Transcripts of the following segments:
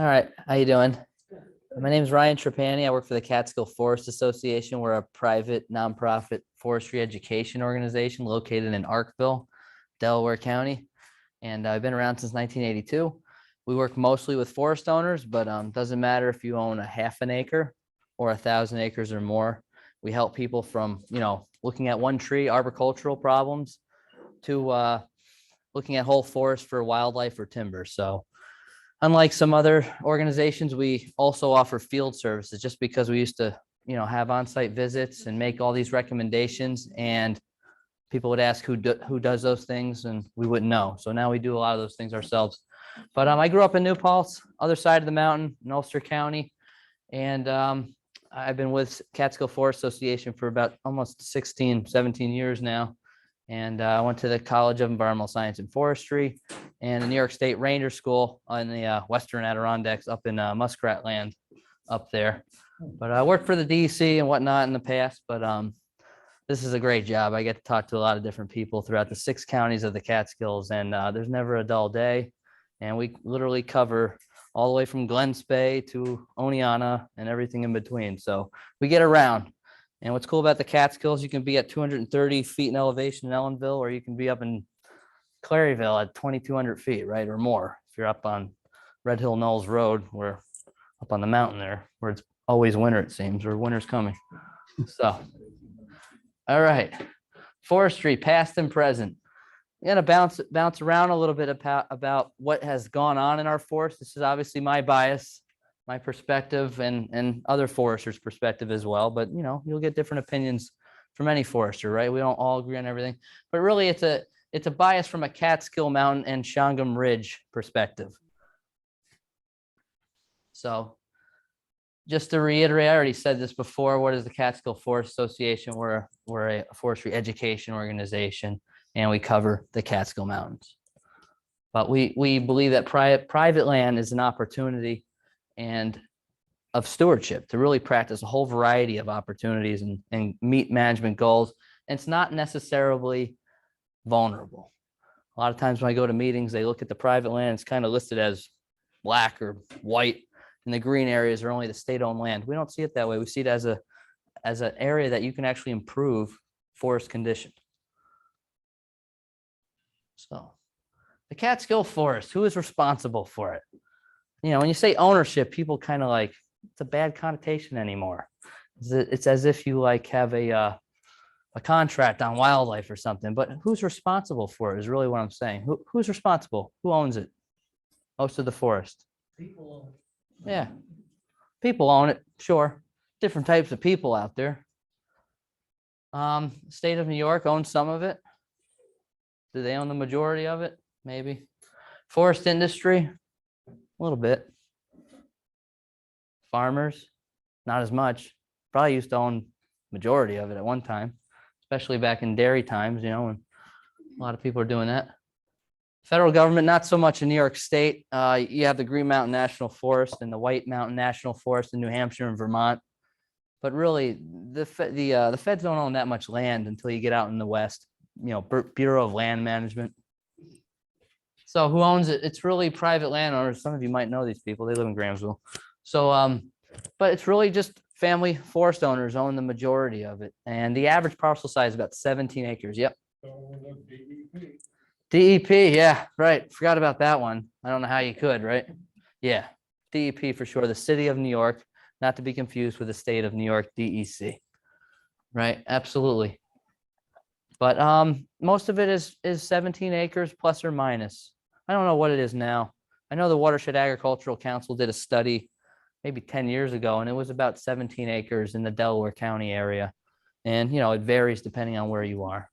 All right, how you doing? My name is Ryan Trapani. I work for the Catskill Forest Association. We're a private nonprofit forestry education organization located in Arkville, Delaware County. And I've been around since 1982. We work mostly with forest owners, but doesn't matter if you own a half an acre or 1,000 acres or more. We help people from, looking at one tree arboricultural problems to looking at whole forest for wildlife or timber. So unlike some other organizations, we also offer field services just because we used to, have on-site visits and make all these recommendations, and people would ask who does those things, and we wouldn't know. So now we do a lot of those things ourselves. But I grew up in New Paltz, other side of the mountain in Ulster County, and I've been with Catskill Forest Association for about almost 16, 17 years now. And I went to the College of Environmental Science and Forestry and the New York State Ranger School in the Western Adirondacks up in Muskrat Land up there. But I worked for the DEC and whatnot in the past, but this is a great job. I get to talk to a lot of different people throughout the 6 counties of the Catskills, and there's never a dull day. And we literally cover all the way from Glen Spey to Oneonta and everything in between. So we get around. And what's cool about the Catskills, you can be at 230 feet in elevation in Ellenville, or you can be up in Claryville at 2,200 feet, right, or more. If you're up on Red Hill Knolls Road, we're up on the mountain there, where it's always winter, it seems, or winter's coming. So, all right, forestry, past and present. I'm gonna bounce around a little bit about what has gone on in our forest. This is obviously my bias, my perspective, and other foresters' perspective as well. But you'll get different opinions from any forester, right? We don't all agree on everything, but really it's a bias from a Catskill Mountain and Shangam Ridge perspective. So just to reiterate, I already said this before. What is the Catskill Forest Association? We're a forestry education organization, and we cover the Catskill Mountains. But we believe that private land is an opportunity and of stewardship to really practice a whole variety of opportunities and meet management goals. And it's not necessarily vulnerable. A lot of times when I go to meetings, they look at the private land, it's kind of listed as black or white, and the green areas are only the state-owned land. We don't see it that way. We see it as an area that you can actually improve forest condition. So the Catskill Forest, who is responsible for it? When you say ownership, people kind of like, it's a bad connotation anymore. It's as if you have a contract on wildlife or something, but who's responsible for it is really what I'm saying. Who's responsible? Who owns it? Most of the forest. People own it. Yeah, people own it. Sure, different types of people out there. State of New York owns some of it. Do they own the majority of it? Maybe. Forest industry, a little bit. Farmers, not as much. Probably used to own majority of it at one time, especially back in dairy times, when a lot of people are doing that. Federal government, not so much in New York State. You have the Green Mountain National Forest and the White Mountain National Forest in New Hampshire and Vermont. But really, the feds don't own that much land until you get out in the West. Bureau of Land Management. So who owns it? It's really private landowners. Some of you might know these people. They live in Grahamsville. So, but it's really just family forest owners own the majority of it. And the average parcel size is about 17 acres. Yep. DEP. Yeah, right. Forgot about that one. I don't know how you could, right? Yeah. DEP for sure. The city of New York, not to be confused with the state of New York, DEC. Right. Absolutely. But most of it is 17 acres plus or minus. I don't know what it is now. I know the Watershed Agricultural Council did a study maybe 10 years ago, and it was about 17 acres in the Delaware County area. And, it varies depending on where you are.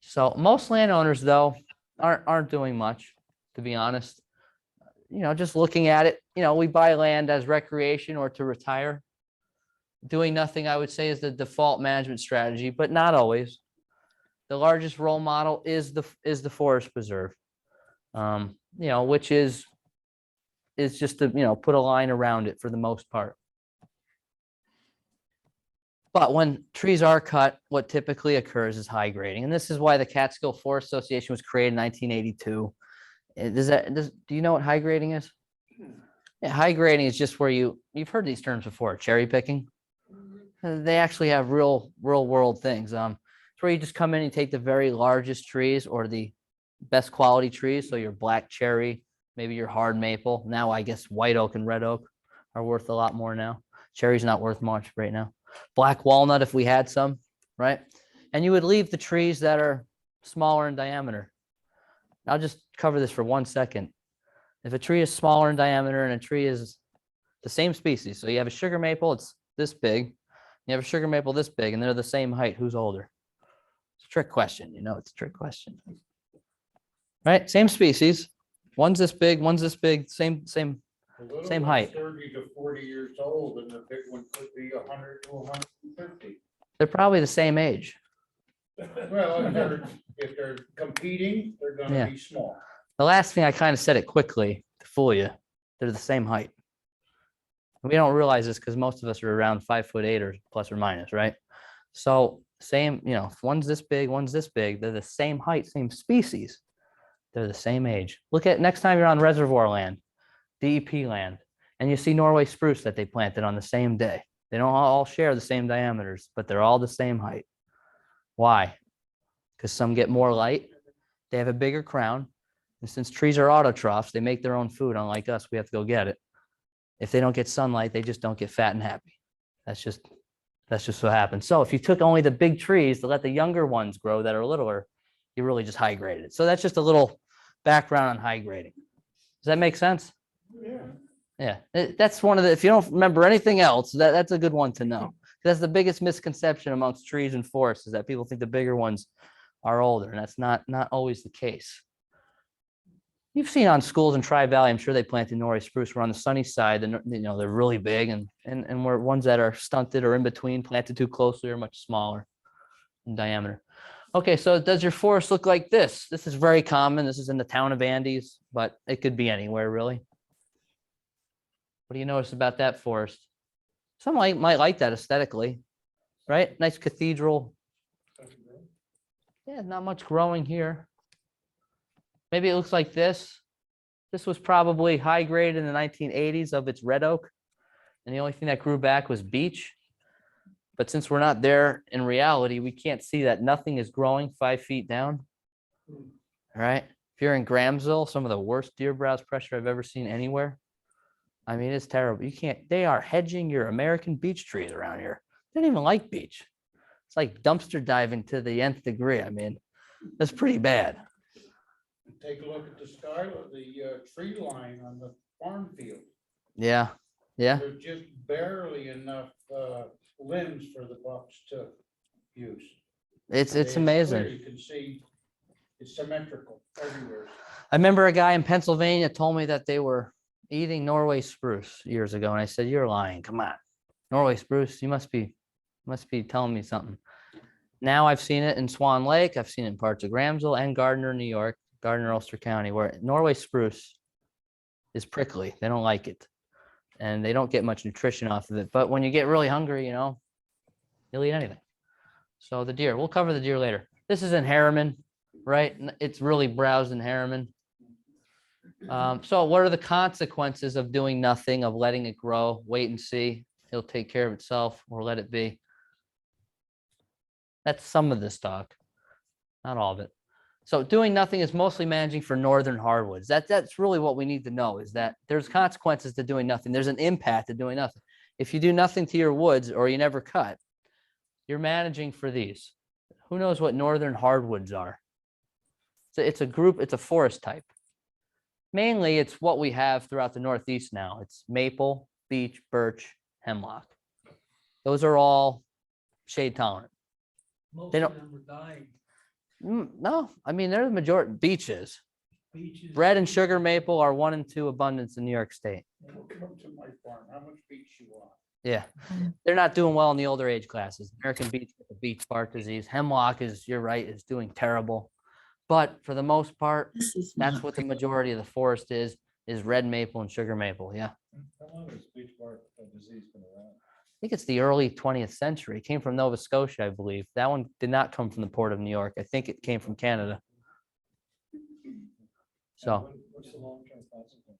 So most landowners, though, aren't doing much, to be honest. Just looking at it, we buy land as recreation or to retire. Doing nothing, I would say, is the default management strategy, but not always. The largest role model is the forest preserve, which is just to put a line around it for the most part. But when trees are cut, what typically occurs is high grading, and this is why the Catskill Forest Association was created in 1982. Do you know what high grading is? Yeah, high grading is just where you've heard these terms before, cherry picking. They actually have real world things. It's where you just come in and take the very largest trees or the best quality trees. So your black cherry, maybe your hard maple. Now I guess white oak and red oak are worth a lot more now. Cherry's not worth much right now. Black walnut, if we had some, right? And you would leave the trees that are smaller in diameter. I'll just cover this for 1 second. If a tree is smaller in diameter and a tree is the same species, so you have a sugar maple, it's this big. You have a sugar maple this big, and they're the same height. Who's older? It's a trick question. You know, it's a trick question. Right? Same species. One's this big, same height. 30 to 40 years old, and the big one could be 100 to 150. They're probably the same age. Well, if they're competing, they're going to be small. The last thing I kind of said it quickly to fool you. They're the same height. We don't realize this because most of us are around 5'8" or plus or minus, right? So same, you know, if one's this big, they're the same height, same species. They're the same age. Look at next time you're on reservoir land, DEP land, and you see Norway spruce that they planted on the same day. They don't all share the same diameters, but they're all the same height. Why? Because some get more light. They have a bigger crown. And since trees are autotrophs, they make their own food. Unlike us, we have to go get it. If they don't get sunlight, they just don't get fat and happy. That's just what happens. So if you took only the big trees to let the younger ones grow that are littler, you really just high graded it. So that's just a little background on high grading. Does that make sense? Yeah. That's one of the, if you don't remember anything else, that's a good one to know. That's the biggest misconception amongst trees and forests is that people think the bigger ones are older, and that's not always the case. You've seen on schools in Tri-Valley, I'm sure they planted Norway spruce. We're on the sunny side, and you know they're really big, and we're ones that are stunted or in between, planted too closely, are much smaller in diameter. Okay, so does your forest look like this? This is very common. This is in the town of Andes, but it could be anywhere really. What do you notice about that forest? Some might like that aesthetically, right? Nice cathedral. Yeah, not much growing here. Maybe it looks like this. This was probably high grade in the 1980s of its red oak. And the only thing that grew back was beech. But since we're not there in reality, we can't see that nothing is growing 5 feet down. All right. If you're in Grahamsville, some of the worst deer browse pressure I've ever seen anywhere. I mean, it's terrible. You can't, they are hedging your American beech trees around here. They don't even like beech. It's like dumpster diving to the nth degree. I mean, that's pretty bad. Take a look at the sky, the tree line on the farm field. Yeah. There's just barely enough limbs for the bucks to use. It's amazing. You can see it's symmetrical everywhere. I remember a guy in Pennsylvania told me that they were eating Norway spruce years ago, and I said, "You're lying. Come on, Norway spruce. You must be telling me something." Now I've seen it in Swan Lake. I've seen it in parts of Grahamsville and Gardner, New York, Gardner, Ulster County, where Norway spruce is prickly. They don't like it, and they don't get much nutrition off of it. But when you get really hungry, you know, you'll eat anything. So the deer, we'll cover the deer later. This is in Harriman, right? It's really browsed in Harriman. So what are the consequences of doing nothing, of letting it grow? Wait and see. It'll take care of itself, or let it be. That's some of this talk, not all of it. So doing nothing is mostly managing for northern hardwoods. That's really what we need to know, is that there's consequences to doing nothing. There's an impact to doing nothing. If you do nothing to your woods or you never cut, you're managing for these. Who knows what northern hardwoods are? So it's a group, it's a forest type. Mainly it's what we have throughout the Northeast now. It's maple, beech, birch, hemlock. Those are all shade tolerant. Most They of don't- them were dying. No, I mean, they're the majority. Beeches. Beaches. Red and sugar maple are 1 and 2 abundance in New York State. Come to my farm. How much beech you want? Yeah, they're not doing well in the older age classes. American beech, the beech bark disease. Hemlock is, you're right, is doing terrible. But for the most part, that's what the majority of the forest is red maple and sugar maple. Yeah. How long has beech bark disease been around? I think it's the early 20th century. It came from Nova Scotia, I believe. That one did not come from the Port of New York. I think it came from Canada. So What's the long-term consequence?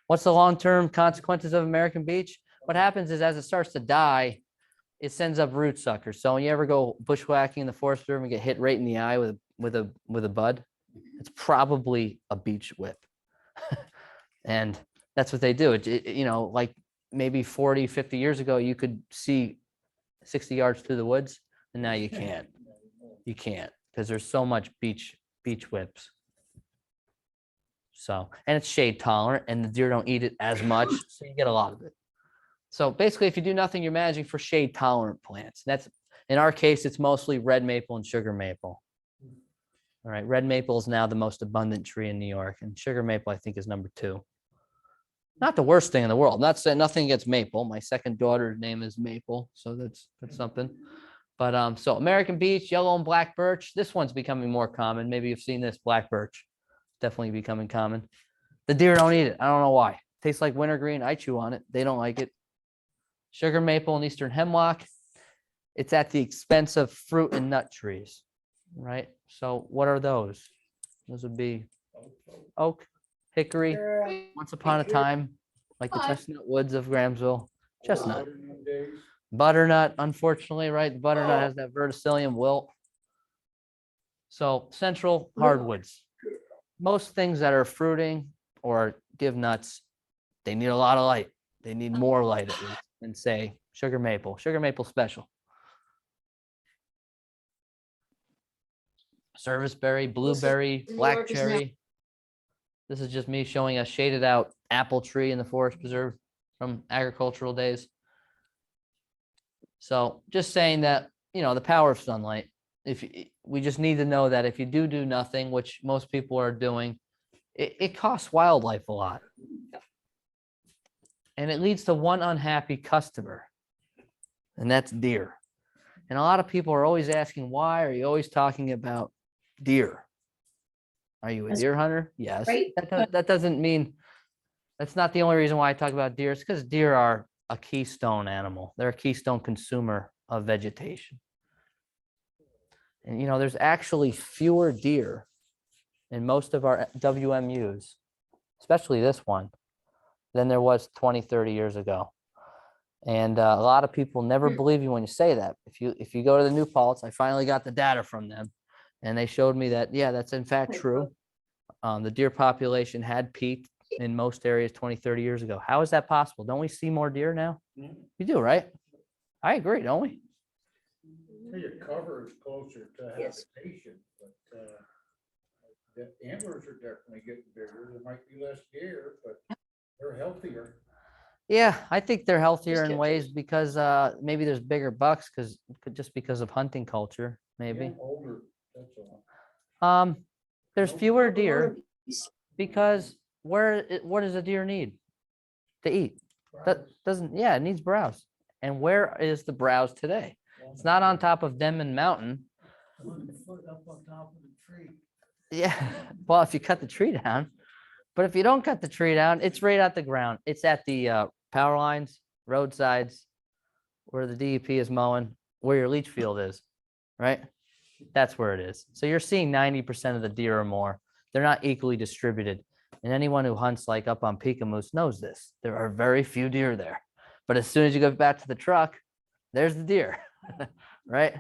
What's the long-term consequences of American beech? What happens is as it starts to die, it sends up root suckers. So when you ever go bushwhacking in the forest reserve and get hit right in the eye with a bud, it's probably a beech whip. And that's what they do. You know, like maybe 40, 50 years ago, you could see 60 yards through the woods, and now you can't. You can't because there's so much beech whips. So, and it's shade tolerant, and the deer don't eat it as much, so you get a lot of it. So basically, if you do nothing, you're managing for shade tolerant plants. That's in our case, it's mostly red maple and sugar maple. All right, red maple is now the most abundant tree in New York, and sugar maple, I think, is number 2. Not the worst thing in the world. I'm not saying nothing against maple. My second daughter's name is Maple, so that's something. But so American beech, yellow and black birch. This one's becoming more common. Maybe you've seen this black birch. Definitely becoming common. The deer don't eat it. I don't know why. Tastes like wintergreen. I chew on it. They don't like it. Sugar maple and eastern hemlock. It's at the expense of fruit and nut trees, right? So what are those? Those would be oak, hickory, once upon a time, like the chestnut woods of Grahamsville. Chestnut. Butternut, unfortunately, right? The butternut has that verticillium wilt. So central hardwoods. Most things that are fruiting or give nuts, they need a lot of light. They need more light at least than say sugar maple special. Serviceberry, blueberry, black cherry. This is just me showing a shaded out apple tree in the forest preserve from agricultural days. So just saying that, you know, the power of sunlight, we just need to know that if you do nothing, which most people are doing, it costs wildlife a lot. And it leads to one unhappy customer, and that's deer. And a lot of people are always asking, why are you always talking about deer? Are you a deer hunter? Yes. Right. That doesn't mean, that's not the only reason why I talk about deer. It's because deer are a keystone animal. They're a keystone consumer of vegetation. And, you know, there's actually fewer deer in most of our WMUs, especially this one, than there was 20, 30 years ago. And a lot of people never believe you when you say that. If you go to the New Paltz, I finally got the data from them, and they showed me that, yeah, that's in fact true. The deer population had peaked in most areas 20, 30 years ago. How is that possible? Don't we see more deer now? You do, right? I agree, don't we? Your cover is closer to Yes. habitation, but the antlers are definitely getting bigger. There might be less deer, but they're healthier. Yeah, I think they're healthier in kept ways because maybe there's bigger bucks just because of hunting culture, maybe. Yeah, older, that's all. There's fewer deer because what does a deer need to eat? That doesn't, yeah, it needs browse. And where is the browse today? It's not on top of Denman Mountain. 100 foot up on top of the tree. Yeah, well, if you cut the tree down, but if you don't cut the tree down, it's right at the ground. It's at the power lines, roadsides, where the DEP is mowing, where your leach field is, right? That's where it is. So you're seeing 90% of the deer or more. They're not equally distributed. And anyone who hunts like up on Peekamoose knows this. There are very few deer there. But as soon as you go back to the truck, there's the deer, right?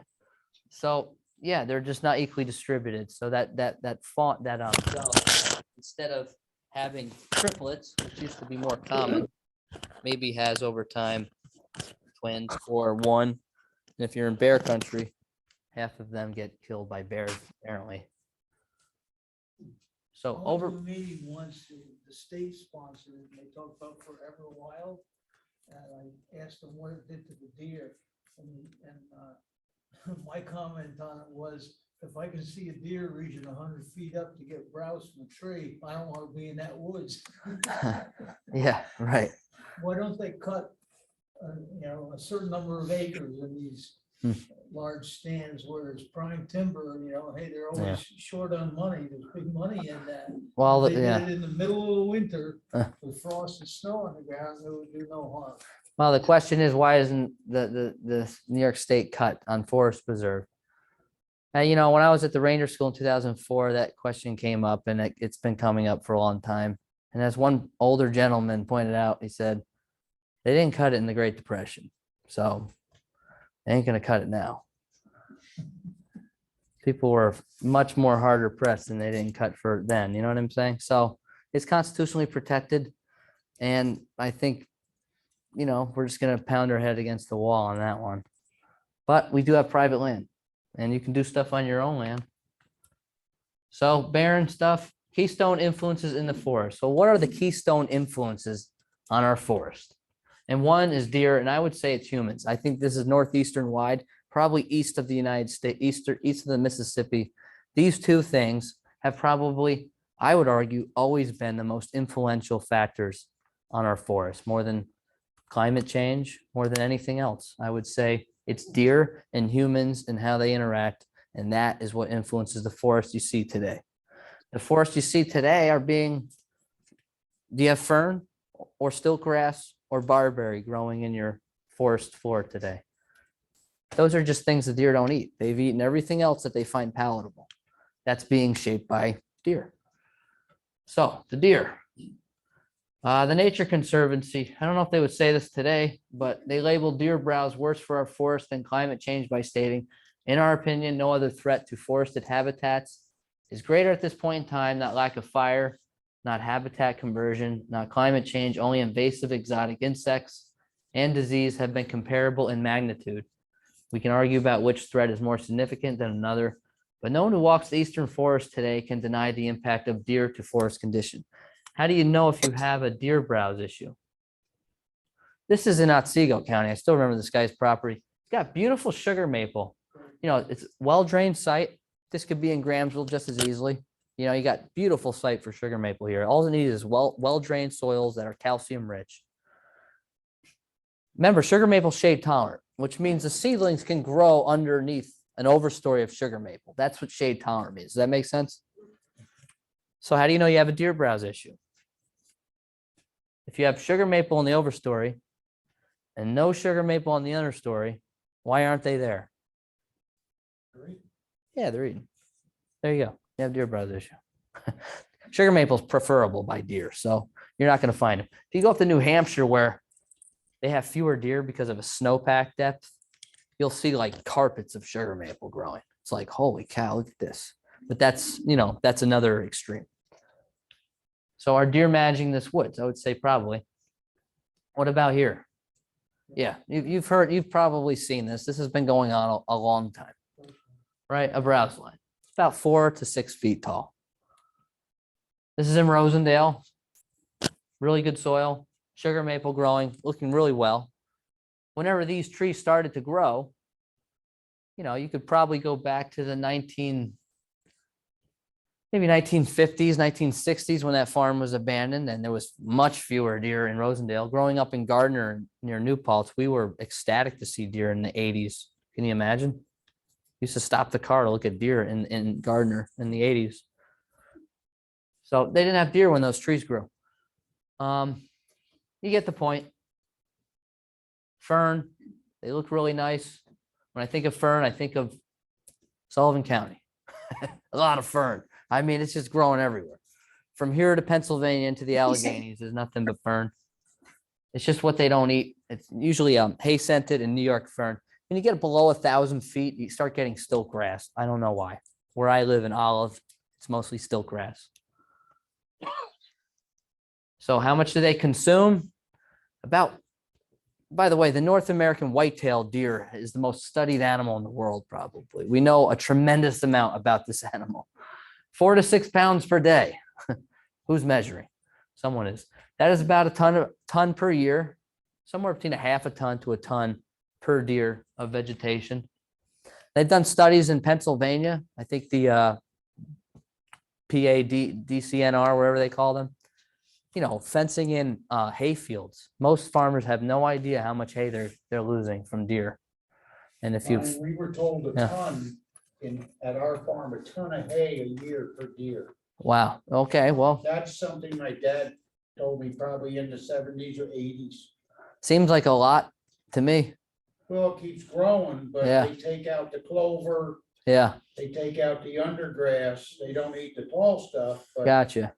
So yeah, they're just not equally distributed. So that fawn, cell, instead of having triplets, which used to be more common, maybe has over time twins or one. And if you're in bear country, half of them get killed by bears, apparently. So I went over, to a meeting once, the state sponsored it, and they talked about Forever Wild. And I asked them what it did to the deer. And my comment on it was, if I can see a deer reaching 100 feet up to get browse from a tree, I don't want to be in that woods. yeah, right. Why don't they cut, a certain number of acres in these Hmm. large stands where there's prime timber, and hey, they're Yeah. always short on money. There's big money in that. Well, If they yeah. did it in the middle of the winter Uh. with frost and snow on the ground, it would do no harm. Well, the question is, why isn't the New York State cut on forest preserve? You know, when I was at the Ranger School in 2004, that question came up and it's been coming up for a long time. And as one older gentleman pointed out, he said, they didn't cut it in the Great Depression. So they ain't going to cut it now. People were much more harder pressed and they didn't cut for then. You know what I'm saying? So it's constitutionally protected. And I think, you know, we're just going to pound our head against the wall on that one. But we do have private land and you can do stuff on your own land. So barren stuff, keystone influences in the forest. So what are the keystone influences on our forest? And one is deer, and I would say it's humans. I think this is northeastern wide, probably east of the United States, east of the Mississippi. These two things have probably, I would argue, always been the most influential factors on our forest, more than climate change, more than anything else. I would say it's deer and humans and how they interact, and that is what influences the forest you see today. The forests you see today are being, do you have fern or stilt grass or barberry growing in your forest floor today? Those are just things the deer don't eat. They've eaten everything else that they find palatable. That's being shaped by deer. So the deer, the Nature Conservancy, I don't know if they would say this today, but they labeled deer browse worse for our forest than climate change by stating, in our opinion, no other threat to forested habitats is greater at this point in time, not lack of fire, not habitat conversion, not climate change, only invasive exotic insects and disease have been comparable in magnitude. We can argue about which threat is more significant than another, but no one who walks the eastern forest today can deny the impact of deer to forest condition. How do you know if you have a deer browse issue? This is in Otsego County. I still remember this guy's property. It's got beautiful sugar maple. You know, it's well-drained site. This could be in Grahamsville just as easily. You know, you got beautiful site for sugar maple here. All it needs is well-drained soils that are calcium rich. Remember, sugar maple shade tolerant, which means the seedlings can grow underneath an overstory of sugar maple. That's what shade tolerant means. Does that make sense? So how do you know you have a deer browse issue? If you have sugar maple in the overstory and no sugar maple in the understory, why aren't they there? Yeah, they're eating. There you go. You have deer browse issue. Sugar maple is preferable by deer, so you're not going to find them. If you go up to New Hampshire where they have fewer deer because of a snowpack depth, you'll see like carpets of sugar maple growing. It's like, holy cow, look at this. But that's, you know, that's another extreme. So are deer managing this woods? I would say probably. What about here? Yeah, you've probably seen this. This has been going on a long time, right? A browse line. It's about 4 to 6 feet tall. This is in Rosendale. Really good soil, sugar maple growing, looking really well. Whenever these trees started to grow, you know, you could probably go back to the 1950s, 1960s when that farm was abandoned and there was much fewer deer in Rosendale. Growing up in Gardner near New Paltz, we were ecstatic to see deer in the 80s. Can you imagine? Used to stop the car to look at deer in Gardner in the 80s. So they didn't have deer when those trees grew. You get the point. Fern, they look really nice. When I think of fern, I think of Sullivan County. A lot of fern. I mean, it's just growing everywhere. From here to Pennsylvania into the Alleghenies, there's nothing but fern. It's just what they don't eat. It's usually hay scented and New York fern. When you get below 1,000 feet, you start getting stilt grass. I don't know why. Where I live in Olive, it's mostly stilt grass. So how much do they consume? By the way, the North American white-tailed deer is the most studied animal in the world, probably. We know a tremendous amount about this animal. 4 to 6 pounds per day. Who's measuring? Someone is. That is about a ton per year, somewhere between a half a ton to a ton per deer of vegetation. They've done studies in Pennsylvania. I think the DCNR, wherever they call them, you know, fencing in hay fields. Most farmers have no idea how much hay they're losing from deer. And if you, We were told a ton at our farm, a ton of hay a year per deer. wow, okay, well, That's something my dad told me probably in the 70s or 80s. seems like a lot to me. Well, it keeps growing, but Yeah. they take out the clover, Yeah, They take out the undergrass, they don't eat the tall stuff, but gotcha.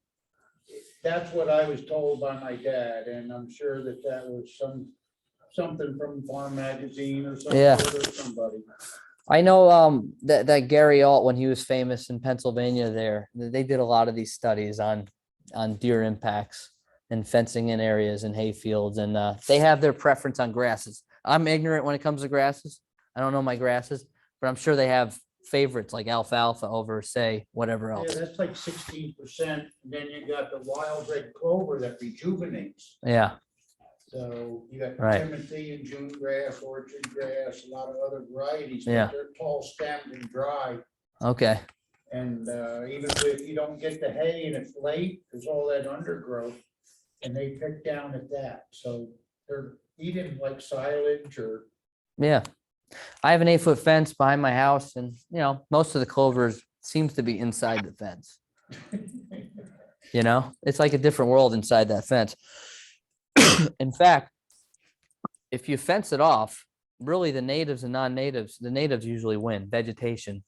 that's what I was told by my dad, and I'm sure that that was something from Farm Magazine or something, Yeah. or somebody. I know that Gary Alt, when he was famous in Pennsylvania there, they did a lot of these studies on deer impacts and fencing in areas and hay fields, and they have their preference on grasses. I'm ignorant when it comes to grasses. I don't know my grasses, but I'm sure they have favorites like alfalfa over, say, whatever Yeah, else. that's like 16%, and then you got the wild red clover that rejuvenates. Yeah, So you got Right. Timothy and June grass, orchard grass, a lot of other varieties, Yeah. but they're tall stemmed and dry. okay. And even if you don't get the hay and it's late, there's all that undergrowth. And they pick down at that, so they're eating like silage or. Yeah. I have an 8-foot fence behind my house, and most of the clovers seems to be inside the fence. It's like a different world inside that fence. In fact, if you fence it off, really the natives and non-natives, the natives usually win vegetation.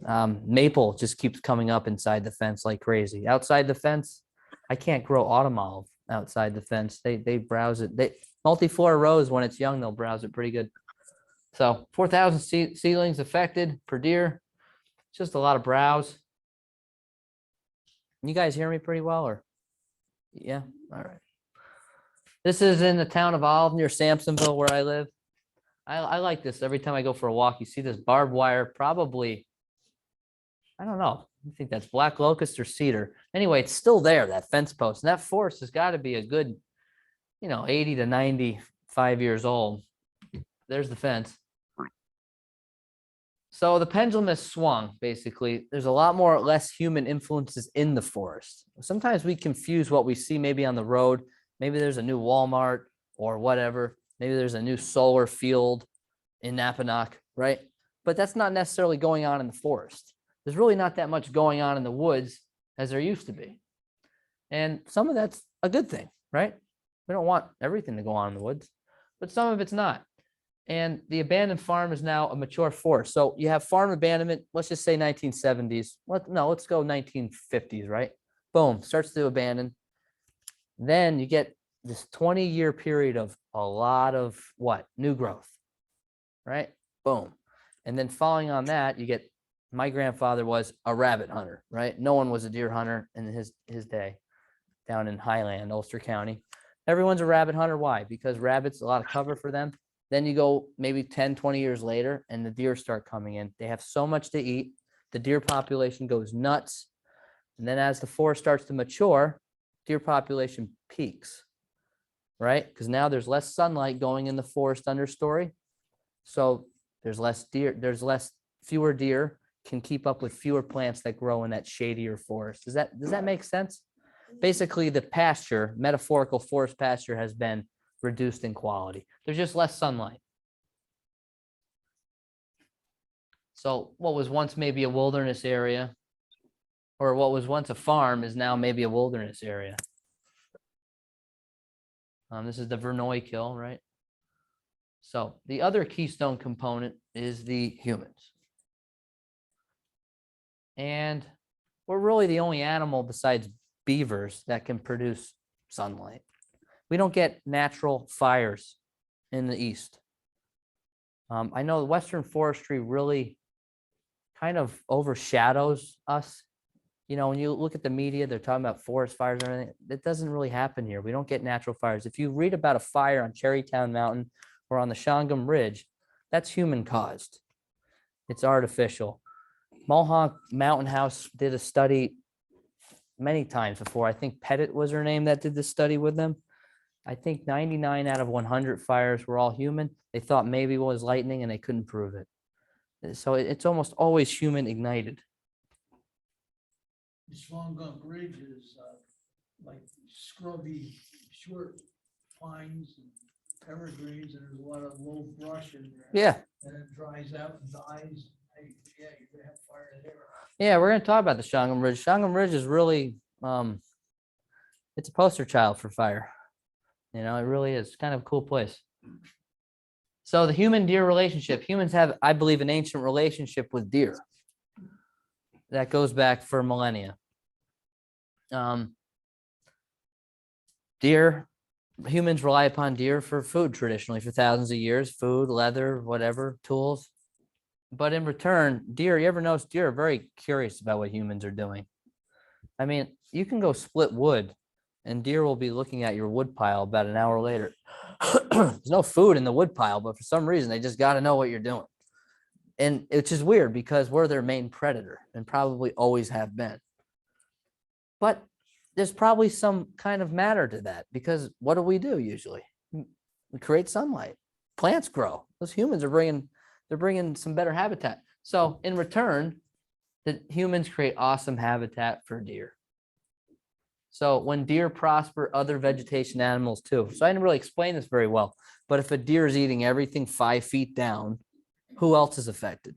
Maple just keeps coming up inside the fence like crazy. Outside the fence, I can't grow autumn olive outside the fence. They browse it. Multiflora rose, when it's young, they'll browse it pretty good. So 4,000 seedlings affected per deer. Just a lot of browse. You guys hear me pretty well, or? Yeah, all right. This is in the town of Olive near Sampsonville, where I live. I like this. Every time I go for a walk, you see this barbed wire, probably, I don't know. I think that's black locust or cedar. Anyway, it's still there, that fence post. And that forest has got to be a good, 80 to 95 years old. There's the fence. So the pendulum has swung, basically. There's a lot more or less human influences in the forest. Sometimes we confuse what we see maybe on the road. Maybe there's a new Walmart or whatever. Maybe there's a new solar field in Napanoch, right? But that's not necessarily going on in the forest. There's really not that much going on in the woods as there used to be. And some of that's a good thing, right? We don't want everything to go on in the woods, but some of it's not. And the abandoned farm is now a mature forest. So you have farm abandonment, let's just say 1970s. Let's go 1950s, right? Boom, starts to abandon. Then you get this 20-year period of a lot of what? New growth, right? Boom. And then following on that, you get, my grandfather was a rabbit hunter, right? No one was a deer hunter in his day down in Highland, Ulster County. Everyone's a rabbit hunter. Why? Because rabbits, a lot of cover for them. Then you go maybe 10, 20 years later and the deer start coming in. They have so much to eat. The deer population goes nuts. And then as the forest starts to mature, deer population peaks, right? Because now there's less sunlight going in the forest understory. So there's less deer, fewer deer can keep up with fewer plants that grow in that shadier forest. Does that make sense? Basically, the pasture, metaphorical forest pasture, has been reduced in quality. There's just less sunlight. So what was once maybe a wilderness area, or what was once a farm, is now maybe a wilderness area. This is the Verneuil Kill, right? So the other keystone component is the humans. And we're really the only animal besides beavers that can produce sunlight. We don't get natural fires in the east. I know Western forestry really kind of overshadows us. When you look at the media, they're talking about forest fires and everything. That doesn't really happen here. We don't get natural fires. If you read about a fire on Cherrytown Mountain or on the Shangam Ridge, that's human caused. It's artificial. Mohawk Mountain House did a study many times before. I think Pettit was her name that did this study with them. I think 99 out of 100 fires were all human. They thought maybe it was lightning and they couldn't prove it. So it's almost always human ignited. The Swangunk Ridge is like scrubby, short pines and evergreens, and there's a lot of low brush in there. Yeah. And it dries out and dies. Hey, yeah, you're gonna have fire there. Yeah, we're going to talk about the Shangam Ridge. Shangam Ridge is really, it's a poster child for fire. It really is kind of a cool place. So the human-deer relationship, humans have, I believe, an ancient relationship with deer. that goes back for millennia. Deer, humans rely upon deer for food traditionally for thousands of years, food, leather, whatever, tools. But in return, deer, you ever notice deer are very curious about what humans are doing? I mean, you can go split wood and deer will be looking at your wood pile about an hour later. There's no food in the wood pile, but for some reason they just got to know what you're doing. And it's just weird because we're their main predator and probably always have been. But there's probably some kind of matter to that because what do we do usually? We create sunlight. Plants grow. Those humans are bringing some better habitat. So in return, the humans create awesome habitat for deer. So when deer prosper, other vegetation animals too. So I didn't really explain this very well, but if a deer is eating everything 5 feet down, who else is affected?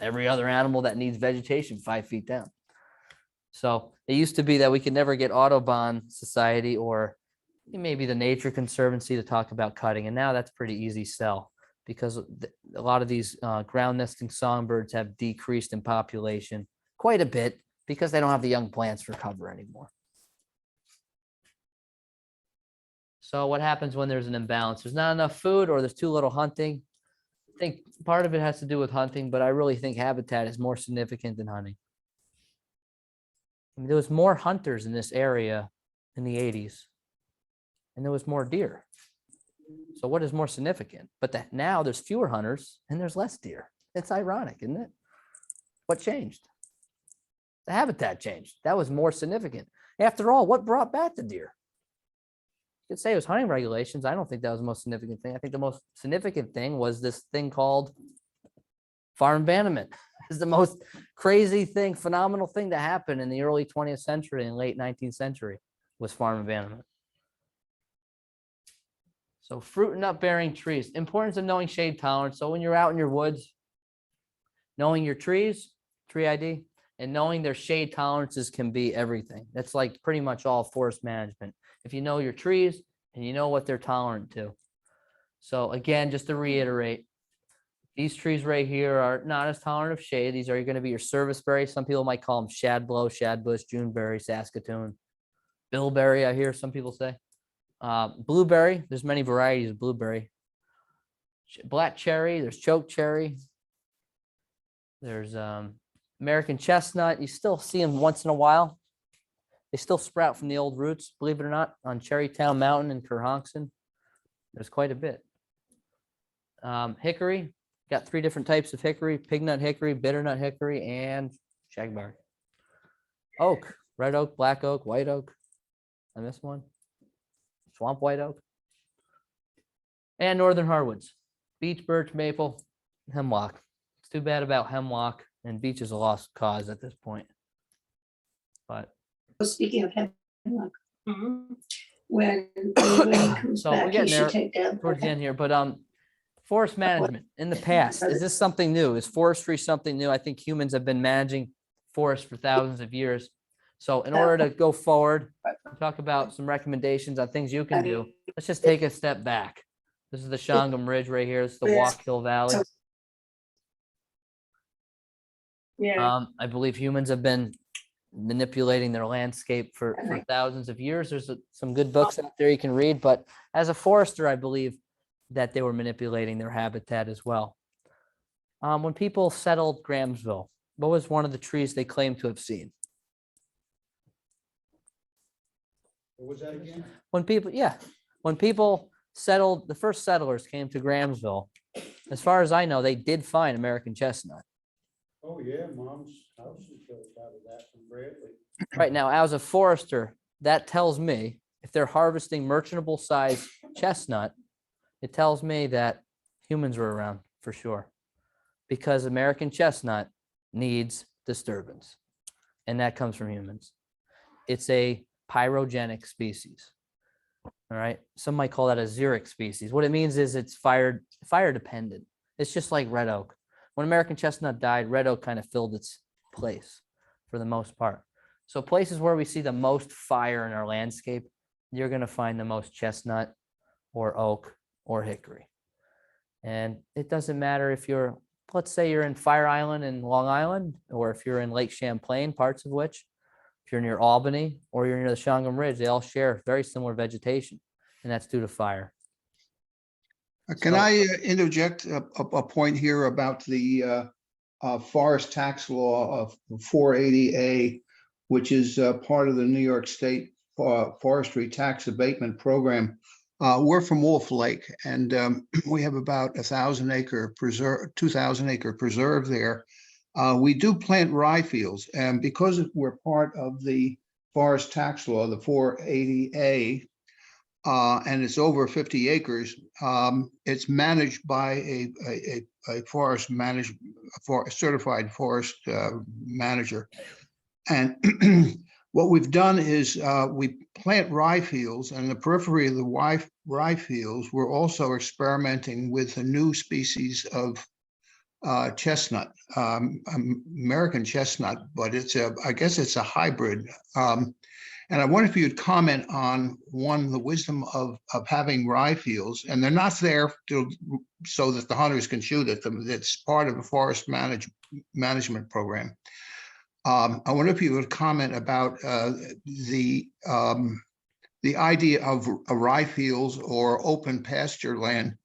Every other animal that needs vegetation 5 feet down. So it used to be that we could never get Audubon Society or maybe the Nature Conservancy to talk about cutting. And now that's pretty easy sell because a lot of these ground nesting songbirds have decreased in population quite a bit because they don't have the young plants for cover anymore. So what happens when there's an imbalance? There's not enough food or there's too little hunting. I think part of it has to do with hunting, but I really think habitat is more significant than hunting. I mean, there was more hunters in this area in the 80s, and there was more deer. So what is more significant? But that now there's fewer hunters and there's less deer. It's ironic, isn't it? What changed? The habitat changed. That was more significant. After all, what brought back the deer? You could say it was hunting regulations. I don't think that was the most significant thing. I think the most significant thing was this thing called farm abandonment. Is the most crazy thing, phenomenal thing that happened in the early 20th century and late 19th century was farm abandonment. So fruit and nut bearing trees, importance of knowing shade tolerance. So when you're out in your woods, knowing your trees, tree ID, and knowing their shade tolerances can be everything. That's like pretty much all forest management. If you know your trees and you know what they're tolerant to. So again, just to reiterate, these trees right here are not as tolerant of shade. These are going to be your serviceberry. Some people might call them shadblow, shadbush, juneberry, saskatoon, bilberry, I hear some people say. Blueberry, there's many varieties of blueberry. Black cherry, there's choke cherry. There's American chestnut. You still see them once in a while. They still sprout from the old roots, believe it or not, on Cherrytown Mountain in Kerhonkson. There's quite a bit. Hickory, got 3 different types of hickory: pignut hickory, bitternut hickory, and shagbark. Oak, red oak, black oak, white oak. I missed one. Swamp white oak. And northern hardwoods, beech, birch, maple, hemlock. It's too bad about hemlock, and beech is a lost cause at this point. But Speaking of hemlock, when he comes so we're back, he getting there should take down. towards the end here, but forest management in the past, is this something new? Is forestry something new? I think humans have been managing forests for thousands of years. So in order to go forward, talk about some recommendations on things you can do, let's just take a step back. This is the Shangam Ridge right here. This is the Walk Hill Valley. Yeah. I believe humans have been manipulating their landscape for thousands of years. There's some good books out there you can read, but as a forester, I believe that they were manipulating their habitat as well. When people settled Grahamsville, what was one of the trees they claimed to have seen? What was that again? When people settled, the first settlers came to Grahamsville, as far as I know, they did find American chestnut. Oh, yeah, Mom's house is built out of that from Bradley. Right now, as a forester, that tells me if they're harvesting merchantable size chestnut, it tells me that humans were around for sure, because American chestnut needs disturbance, and that comes from humans. It's a pyrogenic species. All right. Some might call that a xeric species. What it means is it's fire dependent. It's just like red oak. When American chestnut died, red oak kind of filled its place for the most part. So places where we see the most fire in our landscape, you're going to find the most chestnut or oak or hickory. And it doesn't matter if you're let's say you're in Fire Island and Long Island, or if you're in Lake Champlain, parts of which, if you're near Albany or you're near the Shawangum Ridge, they all share very similar vegetation, and that's due to fire. Can So- I interject a point here about the forest tax law of 480A, which is part of the New York State Forestry Tax Abatement Program? We're from Wolf Lake, and we have about 1,000 acre preserve, 2,000 acre preserve there. We do plant rye fields, and because we're part of the forest tax law, the 480A, and it's over 50 acres, it's managed by a forest certified forest manager. And what we've done is we plant rye fields, and in the periphery of the rye fields, we're also experimenting with a new species of chestnut, American chestnut, but I guess it's a hybrid. And I wonder if you'd comment on the wisdom of having rye fields, and they're not there so that the hunters can shoot at them. It's part of a forest management program. I wonder if you would comment about the idea of rye fields or open pasture land,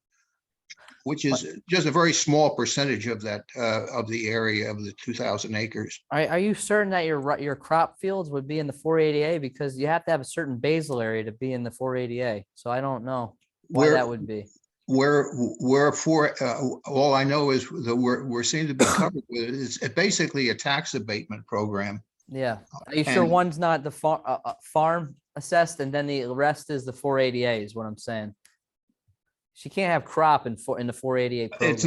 which is just a very small percentage of that of the area of the 2,000 acres. Are you certain that your crop fields would be in the 480A? Because you have to have a certain basal area to be in the 480A. So I don't know why that would be. We're for, all I know is that we're seem to be covered with it. It's basically a tax abatement program. Yeah. Are you sure And- one's not the farm assessed and then the rest is the 480A is what I'm saying? She can't have crop in the 488 program. It's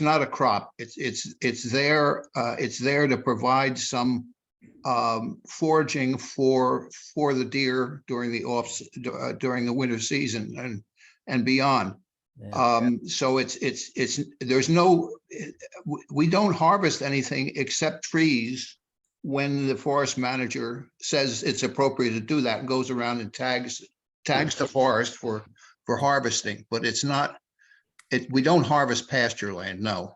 not a crop. It's there to provide some foraging for the deer during the winter season and beyond. Yeah. So there's no, we don't harvest anything except trees when the forest manager says it's appropriate to do that and goes around and tags the forest for harvesting, but it's not, we don't harvest pasture land, no.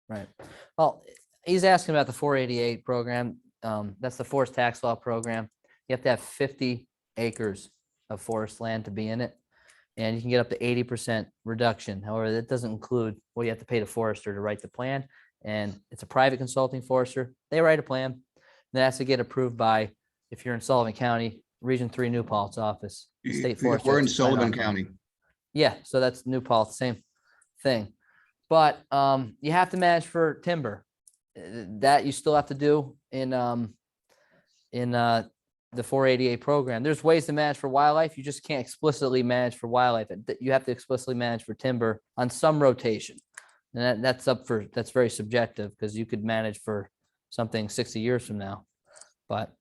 Right. Well, he's asking about the 488 program. That's the forest tax law program. You have to have 50 acres of forest land to be in it. And you can get up to 80% reduction. However, that doesn't include what you have to pay the forester to write the plan. And it's a private consulting forester. They write a plan. And that has to get approved by, if you're in Sullivan County, Region 3 New Paltz office. The state forester. We're in has to sign Sullivan off on it. County. Yeah, so that's New Paltz, same thing. But you have to manage for timber. That you still have to do in the 488 program. There's ways to manage for wildlife. You just can't explicitly manage for wildlife. You have to explicitly manage for timber on some rotation. And that's very subjective because you could manage for something 60 years from now. But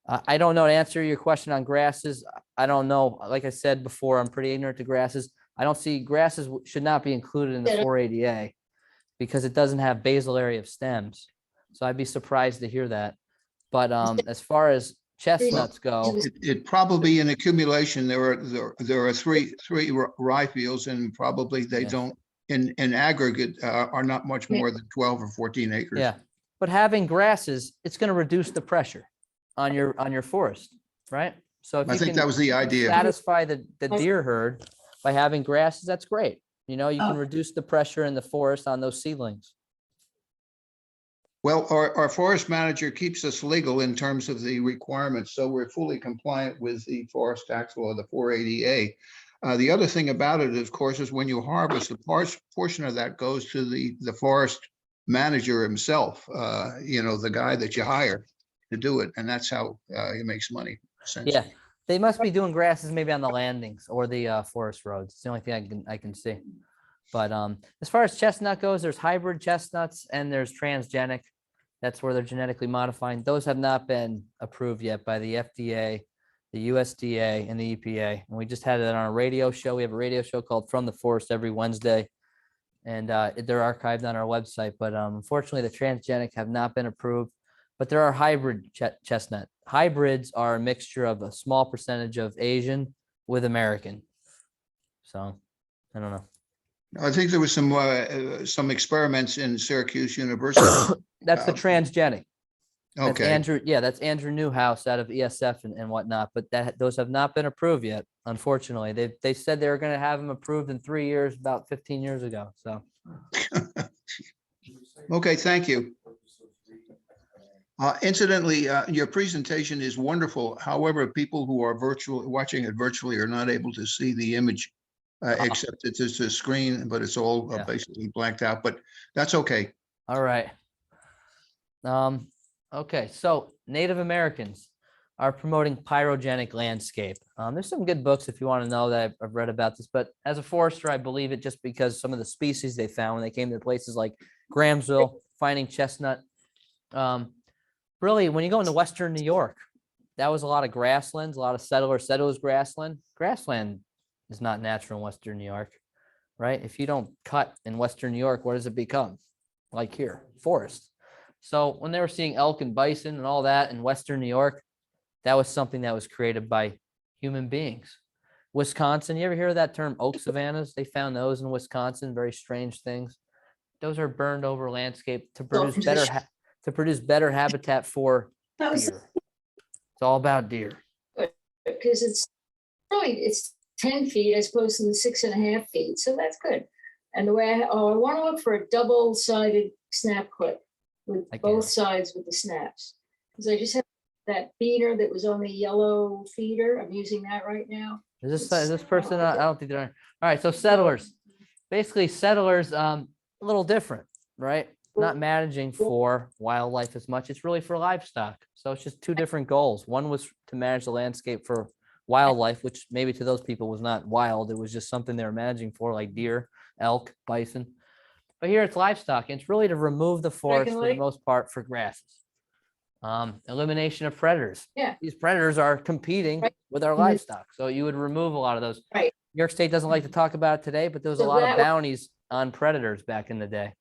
I don't know to answer your question on grasses. I don't know. Like I said before, I'm pretty ignorant to grasses. I don't see grasses should not be included in the 480A because it doesn't have basal area of stems. So I'd be surprised to hear that. But as far as chestnuts go, It probably in accumulation, there are three rye fields, and probably they Yeah. don't, in aggregate, are not much more than 12 or 14 acres. yeah. But having grasses, it's going to reduce the pressure on your forest, right? So if I you think can that was the idea. satisfy the deer herd by having grasses, that's great. You know, you can Oh. reduce the pressure in the forest on those seedlings. Well, our forest manager keeps us legal in terms of the requirements, so we're fully compliant with the forest tax law, the 480A. The other thing about it, of course, is when you harvest, the portion of that goes to the forest manager himself, the guy that you hire to do it, and that's how he makes money, essentially. Yeah, they must be doing grasses maybe on the landings or the forest roads. It's the only thing I can see. But as far as chestnut goes, there's hybrid chestnuts and there's transgenic. That's where they're genetically modifying. Those have not been approved yet by the FDA, the USDA, and the EPA. And we just had it on a radio show. We have a radio show called From the Forest every Wednesday, and they're archived on our website. But unfortunately, the transgenic have not been approved. But there are hybrid chestnut. Hybrids are a mixture of a small percentage of Asian with American. So I don't know. I think there was some experiments in Syracuse University. That's the Uh, transgenic. That's Okay, Andrew, yeah, that's Andrew Newhouse out of ESF and whatnot, but those have not been approved yet, unfortunately. They said they were gonna have them approved in 3 years, about 15 years ago, so. okay, thank you. Incidentally, your presentation is wonderful. However, people who are watching it virtually are not able to see the image. Except it's just a screen, but it's all Yeah. basically blacked out, but that's okay. All right. Okay, so Native Americans are promoting pyrogenic landscape. There's some good books if you want to know that I've read about this, but as a forester, I believe it just because some of the species they found when they came to places like Grahamsville, finding chestnut. Really, when you go into Western New York, that was a lot of grasslands, a lot of settlers said it was grassland. Grassland is not natural in Western New York, right? If you don't cut in Western New York, what does it become? Like here, forest. So when they were seeing elk and bison and all that in Western New York, that was something that was created by human beings. Wisconsin, you ever hear of that term oak savannas? They found those in Wisconsin, very strange things. Those are burned over landscape to produce into the better to produce better habitat for That was deer. It's all about deer. because it's really, it's 10 feet as opposed to the 6.5 feet. So that's good. And the way I want to look for a double-sided snap clip with I get both it. sides with the snaps. Because I just have that feeder that was only yellow feeder. I'm using that right now. Is this person? I don't think they're on. All right, so settlers. Basically, settlers, a little different, right? Not managing for wildlife as much. It's really for livestock. So it's just two different goals. One was to manage the landscape for wildlife, which maybe to those people was not wild. It was just something they were managing for, like deer, elk, bison. But here it's livestock. And it's really to remove the forest for the Lake? most part for grasses. Elimination of predators. Yeah. These predators are competing Right. with our Mhm. livestock. So you would remove a lot of those. Right. New York State doesn't like to talk about it today, but there was a So lot of that- bounties on predators back in the day.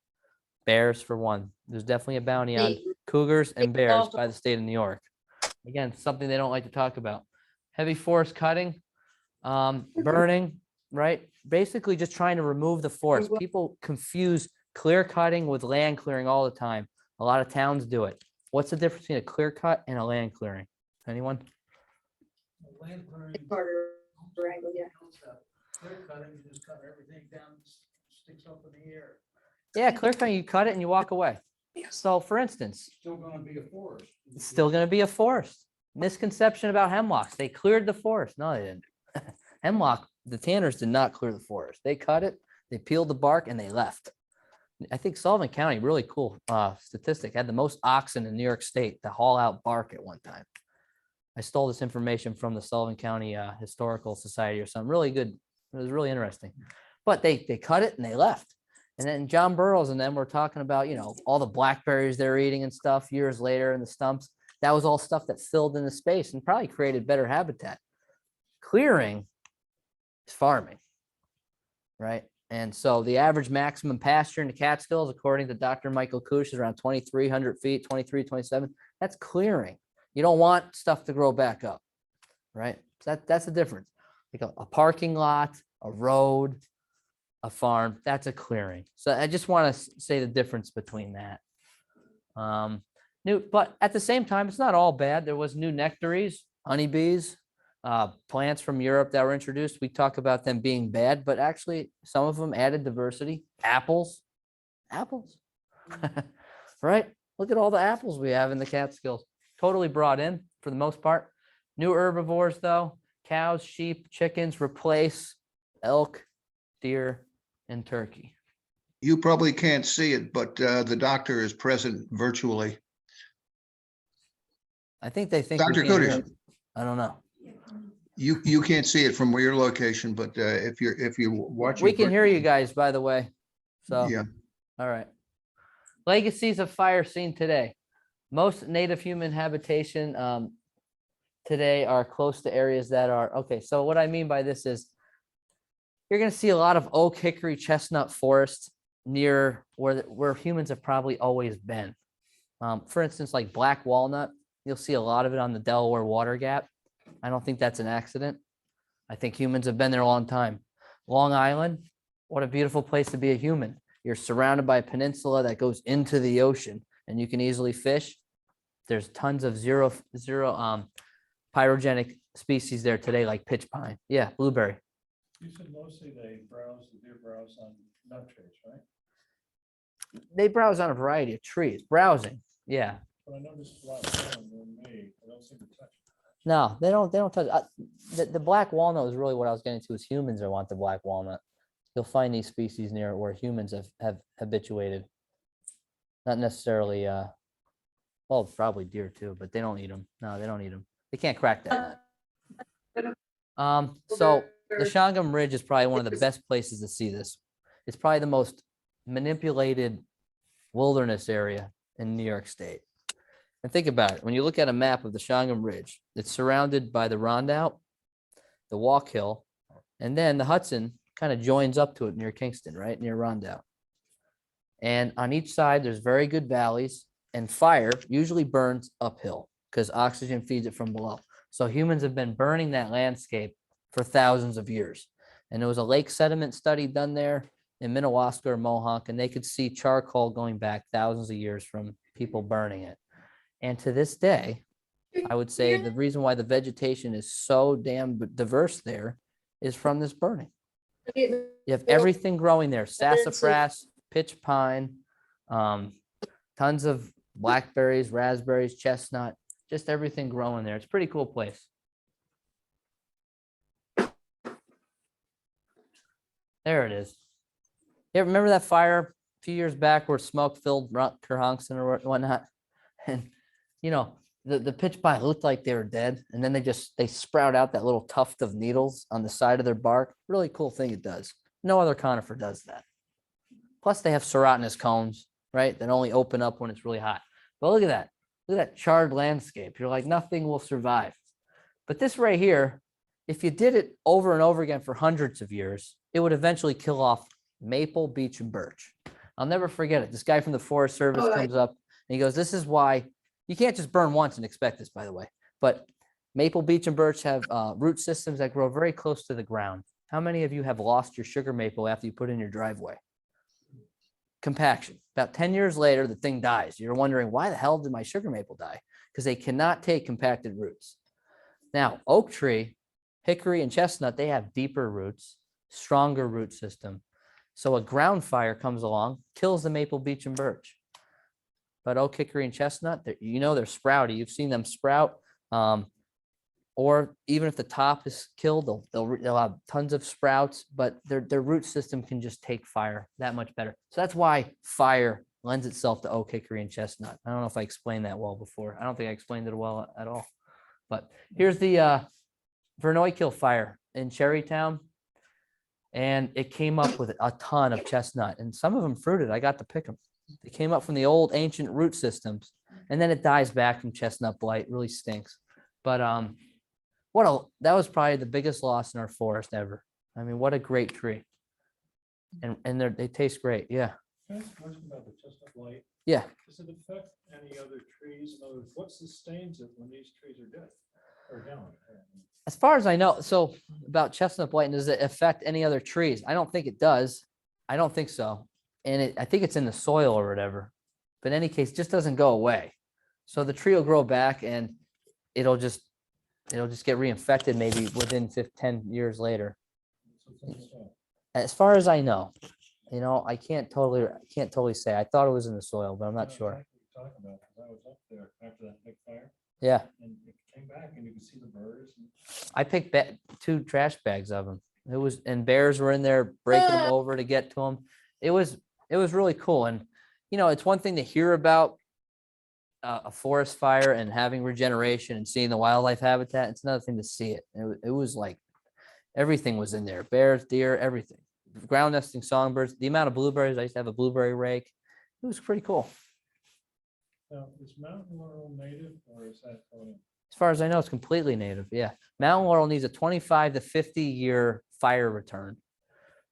Bears for one. There's definitely a bounty on The- cougars and bears also- by the state of New York. Again, something they don't like to talk about. Heavy forest cutting, burning, right? Basically just trying to remove the forest. People confuse clear cutting with land clearing all the time. A lot of towns do it. What's the difference between a clear cut and a land clearing? Anyone? Land clearing. Carter Wrangle, yeah. Clear cutting, you just cut everything down, sticks up in the air. Yeah, clear cutting, you cut it and you walk away. So for instance, Still gonna be a forest. it's still going to be a forest. Misconception about hemlocks. They cleared the forest. No, they didn't. Hemlock, the tanners did not clear the forest. They cut it, they peeled the bark, and they left. I think Sullivan County, really cool statistic, had the most oxen in New York State to haul out bark at one time. I stole this information from the Sullivan County Historical Society or something. Really good. It was really interesting. But they cut it and they left. And then John Burroughs and them were talking about, all the blackberries they're eating and stuff years later in the stumps. That was all stuff that filled in the space and probably created better habitat. Clearing is farming, right? And so the average maximum pasture in the Catskills, according to Dr. Michael Kush, is around 2,300 feet, 23, 27. That's clearing. You don't want stuff to grow back up, right? So that's the difference. Like a parking lot, a road, a farm, that's a clearing. So I just want to say the difference between that. But at the same time, it's not all bad. There was new nectaries, honeybees, plants from Europe that were introduced. We talk about them being bad, but actually some of them added diversity. Apples, right? Look at all the apples we have in the Catskills. Totally brought in for the most part. New herbivores though, cows, sheep, chickens replace elk, deer, and turkey. You probably can't see it, but the doctor is present virtually. I think they think we Dr. can't hear Kudish. it. I don't know. You can't see it from your location, but if you're watching. We can hear you guys, by the way. So, Yeah, all right. Legacies of fire seen today. Most native human habitation today are close to areas that are, okay, so what I mean by this is you're going to see a lot of oak, hickory, chestnut forests near where humans have probably always been. For instance, like black walnut, you'll see a lot of it on the Delaware Water Gap. I don't think that's an accident. I think humans have been there a long time. Long Island, What a beautiful place to be a human. You're surrounded by a peninsula that goes into the ocean and you can easily fish. There's tons of zero pyrogenic species there today, like pitch pine. Yeah, blueberry. You said mostly the deer browse on nut trees, right? They browse on a variety of trees. Browsing. Yeah. But I noticed black walnut were made, I don't seem to touch it. No, they don't touch. The black walnut is really what I was getting to is humans that want the black walnut. You'll find these species near where humans have habituated. Not necessarily, well, probably deer too, but they don't eat them. No, they don't eat them. They can't crack that nut. So the Shangam Ridge is probably one of the best places to see this. It's probably the most manipulated wilderness area in New York State. And think about it. When you look at a map of the Shangam Ridge, it's surrounded by the Rondout, the Walk Hill, and then the Hudson kind of joins up to it near Kingston, right? Near Rondout. And on each side, there's very good valleys, and fire usually burns uphill because oxygen feeds it from below. So humans have been burning that landscape for thousands of years. And there was a lake sediment study done there in Minnewaska or Mohawk, and they could see charcoal going back thousands of years from people burning it. And to this day, I would say the reason why the vegetation is so damn diverse there is from this burning. You have everything growing there: sassafras, pitch pine, tons of blackberries, raspberries, chestnut, just everything growing there. It's a pretty cool place. There it is. Yeah, remember that fire a few years back where smoke filled Kerhonkson or whatnot? And you know, the pitch pine looked like they were dead, and then they sprout out that little tuft of needles on the side of their bark. Really cool thing it does. No other conifer does that. Plus they have serotinous cones, right, that only open up when it's really hot. But look at that. Look at that charred landscape. You're like, nothing will survive. But this right here, if you did it over and over again for hundreds of years, it would eventually kill off maple, beech, and birch. I'll never forget it. This guy from the Forest Service comes up and he goes, this is why you can't just burn once and expect this, by the way. But maple, beech, and birch have root systems that grow very close to the ground. How many of you have lost your sugar maple after you put it in your driveway? Compaction. About 10 years later, the thing dies. You're wondering, why the hell did my sugar maple die? Because they cannot take compacted roots. Now, oak tree, hickory, and chestnut, they have deeper roots, stronger root system. So a ground fire comes along, kills the maple, beech, and birch. But oak, hickory, and chestnut, they're sprouty. You've seen them sprout. Or even if the top is killed, they'll have tons of sprouts, but their root system can just take fire that much better. So that's why fire lends itself to oak, hickory, and chestnut. I don't know if I explained that well before. I don't think I explained it well at all. But here's the Vernoykill fire in Cherrytown. And it came up with a ton of chestnut, and some of them fruited. I got to pick them. They came up from the old ancient root systems, and then it dies back from chestnut blight. Really stinks. But that was probably the biggest loss in our forest ever. I mean, what a great tree. And they taste great. Yeah. Can I ask a question about the chestnut blight? Yeah. Does it affect any other trees? In other words, what sustains it when these trees are dead or down? As far as I know, so about chestnut blight, does it affect any other trees? I don't think it does. I don't think so. And I think it's in the soil or whatever. But in any case, it just doesn't go away. So the tree will grow back and it'll just get reinfected maybe within 10 years later. As far as I know, I can't totally say. I thought it was in the soil, but I'm not sure. Talking about, because I was up there after that big fire. Yeah. And it came back and you could see the birds. I picked 2 trash bags of them. And bears were in there breaking them over to get to them. It was really cool. And, it's one thing to hear about a forest fire and having regeneration and seeing the wildlife habitat. It's another thing to see it. It was like everything was in there: bears, deer, everything. Ground nesting songbirds. The amount of blueberries. I used to have a blueberry rake. It was pretty cool. Now, is mountain laurel native or is that going? As far as I know, it's completely native. Yeah. Mountain laurel needs a 25 to 50 year fire return.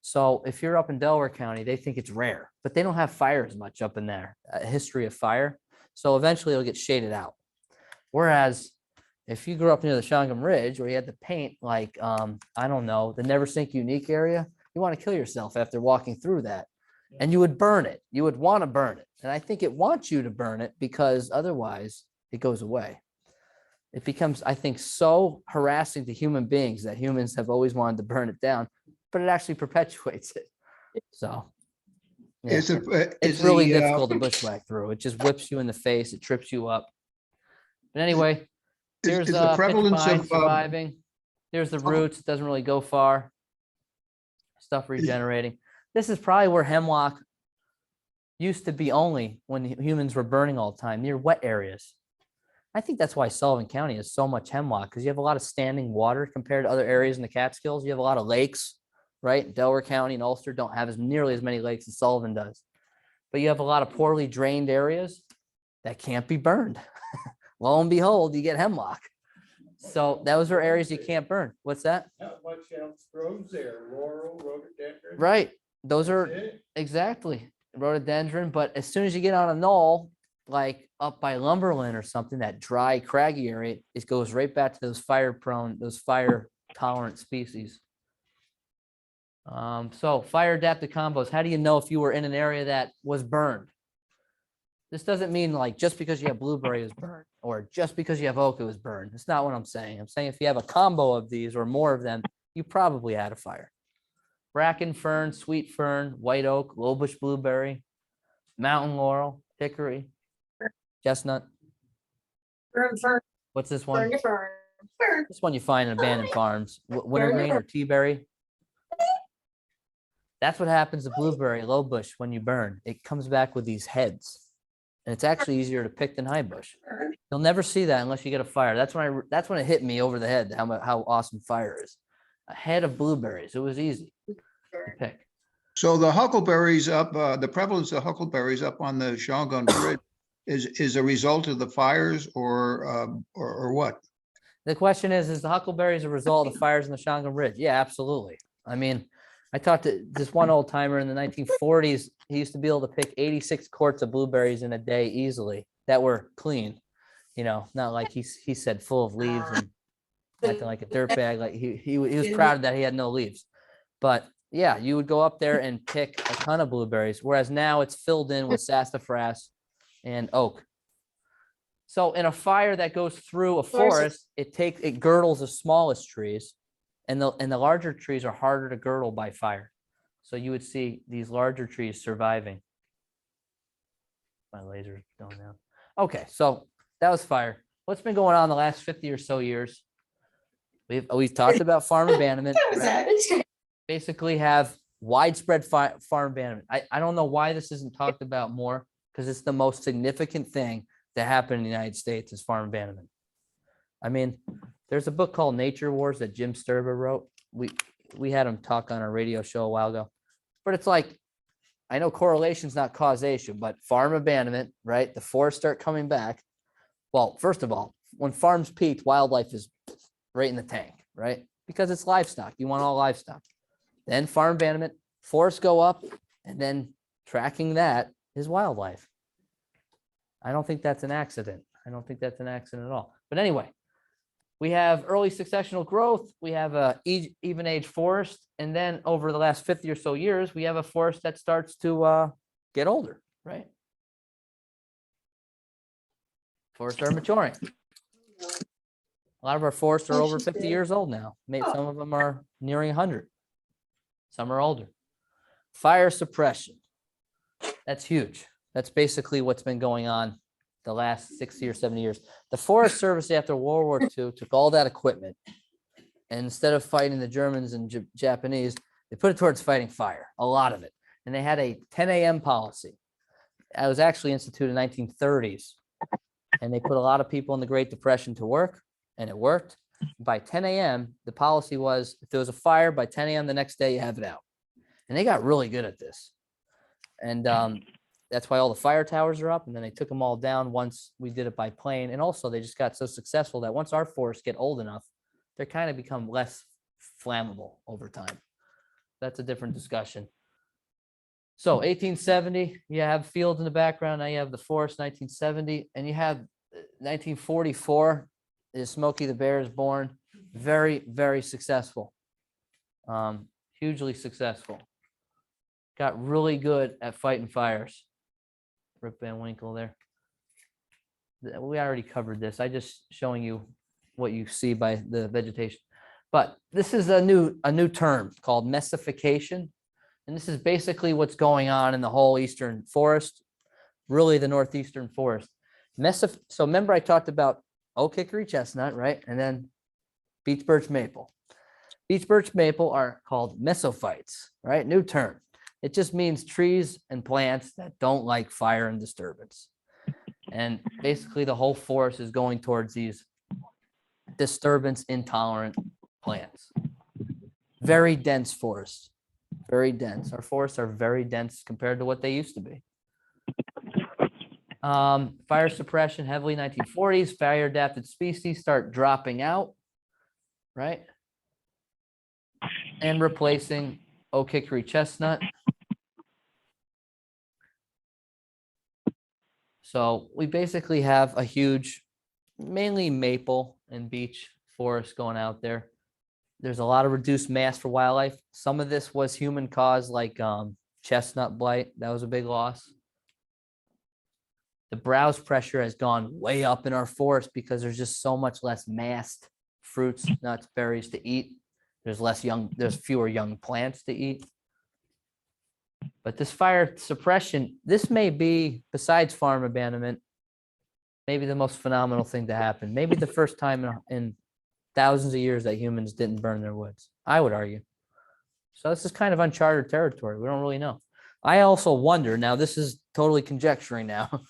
So if you're up in Delaware County, they think it's rare, but they don't have fires much up in there, a history of fire. So eventually it'll get shaded out. Whereas if you grew up near the Shangam Ridge where you had to paint like, I don't know, the Never Sink Unique area, You want to kill yourself after walking through that. And you would burn it. You would want to burn it. And I think it wants you to burn it because otherwise it goes away. It becomes, I think, so harassing to human beings that humans have always wanted to burn it down, but it actually perpetuates it. So yeah, Is it, it's is really the, difficult to bushwhack through. It just whips you in the face. It trips you up. But anyway, here's is the pitch prevalence pine of, surviving. Here's the roots. It doesn't really go far. Stuff regenerating. This is probably where hemlock used to be only when humans were burning all the time, near wet areas. I think that's why Sullivan County has so much hemlock, because you have a lot of standing water compared to other areas in the Catskills. You have a lot of lakes, right? Delaware County and Ulster don't have nearly as many lakes as Sullivan does. But you have a lot of poorly drained areas that can't be burned. Lo and behold, you get hemlock. So those are areas you can't burn. What's that? Not much else grows there, laurel, rhododendron. Right. Those are That's it. exactly rhododendron. But as soon as you get on a knoll, like up by Lumberland or something, that dry, craggy area, it goes right back to those fire prone, those fire tolerant species. So fire adapted combos. How do you know if you were in an area that was burned? This doesn't mean like just because you have blueberry is burned or just because you have oak it was burned. That's not what I'm saying. I'm saying if you have a combo of these or more of them, you probably had a fire. Bracken fern, sweet fern, white oak, low bush blueberry, mountain laurel, hickory, chestnut. Burn, What's this one? burn. This one you find in abandoned farms. Wintergreen or teaberry. That's what happens to blueberry, low bush when you burn. It comes back with these heads. And it's actually easier to pick than high bush. You'll never see that unless you get a fire. That's when it hit me over the head how awesome fire is. A head of blueberries. It was easy to pick. so the huckleberries up, the prevalence of huckleberries up on the Shangon Bridge is a result of the fires or what? The question is the huckleberries a result of the fires in the Shangon Ridge? Yeah, absolutely. I mean, I talked to this one old timer in the 1940s. He used to be able to pick 86 quarts of blueberries in a day easily that were clean, not like he said full of leaves and acting like a dirtbag. Like he was proud that he had no leaves. But yeah, you would go up there and pick a ton of blueberries, whereas now it's filled in with sassafras and oak. So in a fire that goes through a forest, it girdles the smallest trees, and the larger trees are harder to girdle by fire. So you would see these larger trees surviving. My laser's going down. Okay, so that was fire. What's been going on the last 50 or so years? We've talked about farm abandonment. Basically have widespread farm abandonment. I don't know why this isn't talked about more, because it's the most significant thing that happened in the United States is farm abandonment. I mean, there's a book called Nature Wars that Jim Sturber wrote. We had him talk on our radio show a while ago, but it's like, I know correlation's not causation, but farm abandonment, right? The forests start coming back. Well, first of all, when farms peaked, wildlife is right in the tank, right? Because it's livestock. You want all livestock. Then farm abandonment, forests go up, and then tracking that is wildlife. I don't think that's an accident. I don't think that's an accident at all. But anyway, we have early successional growth. We have a even age forest. And then over the last 50 or so years, we have a forest that starts to get older, right? Forests are maturing. A lot of our forests are over 50 years old now. Some of them are nearing 100. Some are older. Fire suppression. That's huge. That's basically what's been going on the last 60 or 70 years. The Forest Service after World War II took all that equipment, and instead of fighting the Germans and Japanese, they put it towards fighting fire, a lot of it. And they had a 10 a.m. policy. It was actually instituted in the 1930s. And they put a lot of people in the Great Depression to work, and it worked. By 10 a.m., the policy was if there was a fire by 10 a.m. the next day, you have it out. And they got really good at this. And that's why all the fire towers are up. And then they took them all down once we did it by plane. And also they just got so successful that once our forests get old enough, they kind of become less flammable over time. That's a different discussion. So 1870, you have fields in the background. Now you have the forest, 1970, and you have 1944 is Smokey the Bear is born. Very, very successful. hugely successful. Got really good at fighting fires. Rip Van Winkle there. We already covered this. I just showing you what you see by the vegetation. But this is a new term called messification. And this is basically what's going on in the whole eastern forest, really the northeastern forest. So remember I talked about oak, hickory, chestnut, right? And then beech, birch, maple. Beech, birch, maple are called mesophytes, right? New term. It just means trees and plants that don't like fire and disturbance. And basically the whole forest is going towards these disturbance intolerant plants. Very dense forests, very dense. Our forests are very dense compared to what they used to be. Fire suppression, heavily 1940s, fire adapted species start dropping out, right? And replacing oak, hickory, chestnut. So we basically have a huge, mainly maple and beech forest going out there. There's a lot of reduced mass for wildlife. Some of this was human caused, like chestnut blight. That was a big loss. The browse pressure has gone way up in our forest because there's just so much less massed fruits, nuts, berries to eat. There's fewer young plants to eat. But this fire suppression, this may be, besides farm abandonment, maybe the most phenomenal thing to happen. Maybe the first time in thousands of years that humans didn't burn their woods, I would argue. So this is kind of uncharted territory. We don't really know. I also wonder, now this is totally conjecturing now,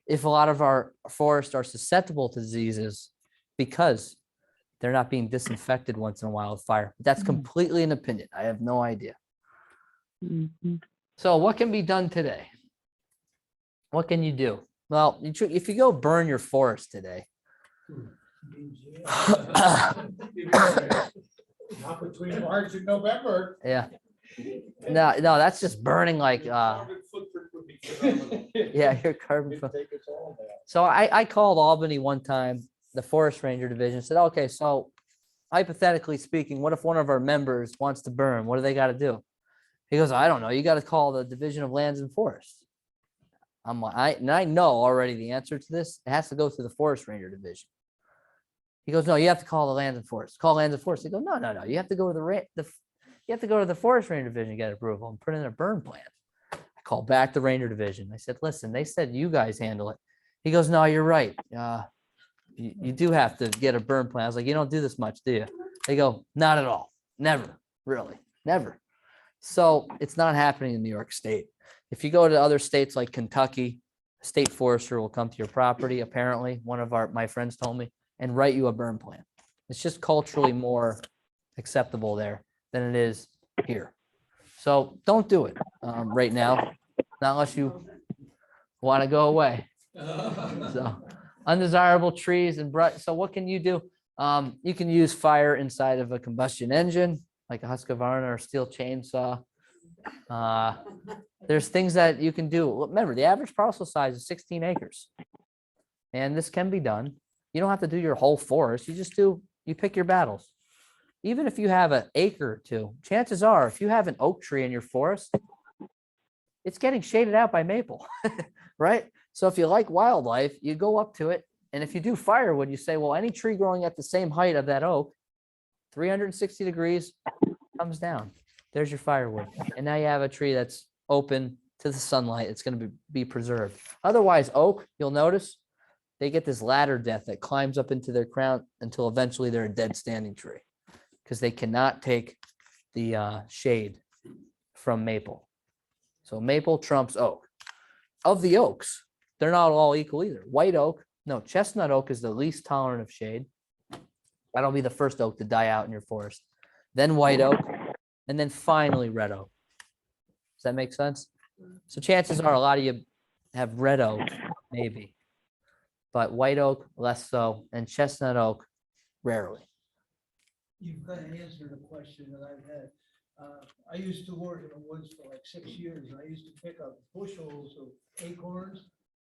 if a lot of our forests are susceptible to diseases because they're not being disinfected once in a while with fire. That's completely an opinion. I have no idea. So what can be done today? What can you do? Well, if you go burn your forest today, Not between March and November. yeah. No, that's just burning like Carbon footprint would be phenomenal. yeah, your carbon It'd footprint. take us all down. So I called Albany one time, the Forest Ranger Division, said, okay, so hypothetically speaking, what if one of our members wants to burn? What do they got to do? He goes, I don't know. You got to call the Division of Lands and Forests. I'm like, I know already the answer to this. It has to go through the Forest Ranger Division. He goes, no, you have to call the Lands and Forests. Call Lands and Forests. He goes, no. You have to go to you have to go to the Forest Ranger Division to get approval and put in a burn plan. I called back the Ranger Division. I said, listen, they said you guys handle it. He goes, no, you're right. You do have to get a burn plan. I was like, you don't do this much, do you? They go, not at all. Never, really, never. So it's not happening in New York State. If you go to other states like Kentucky, a state forester will come to your property, apparently, one of my friends told me, and write you a burn plan. It's just culturally more acceptable there than it is here. So don't do it right now, not unless you want to go away. So undesirable trees and brush. So what can you do? You can use fire inside of a combustion engine, like a Husqvarna or steel chainsaw. There's things that you can do. Remember, the average parcel size is 16 acres. And this can be done. You don't have to do your whole forest. You pick your battles. Even if you have an acre or two, chances are, if you have an oak tree in your forest, it's getting shaded out by maple, right? So if you like wildlife, you go up to it. And if you do firewood, you say, well, any tree growing at the same height of that oak, 360 degrees, comes down. There's your firewood. And now you have a tree that's open to the sunlight. It's going to be preserved. Otherwise, oak, you'll notice, they get this ladder death that climbs up into their crown until eventually they're a dead standing tree because they cannot take the shade from maple. So maple trumps oak. Of the oaks, they're not all equal either. White oak, no, chestnut oak is the least tolerant of shade. That'll be the first oak to die out in your forest. Then white oak, and then finally red oak. Does that make sense? So chances are a lot of you have red oak, maybe. But white oak, less so, and chestnut oak, rarely. You've got to answer the question that I've had. I used to work in the woods for like 6 years. And I used to pick up bushels of acorns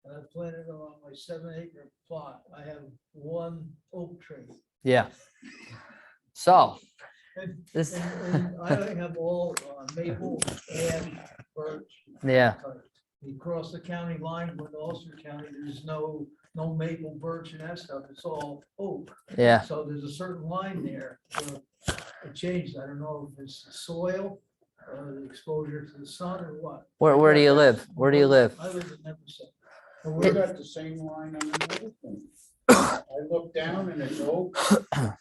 and I planted them on my 7-acre plot. I have one oak tree. Yeah. So And, This, and I have all maple and birch. yeah, You cross the county line with Ulster County, there's no maple, birch and that stuff, it's all oak. yeah. So there's a certain line there, it changed, I don't know if it's the soil, the exposure to the sun or what. Where do you live? Where do you live? I live in Neverson. And we've got the same line on the other thing. I look down and it's oak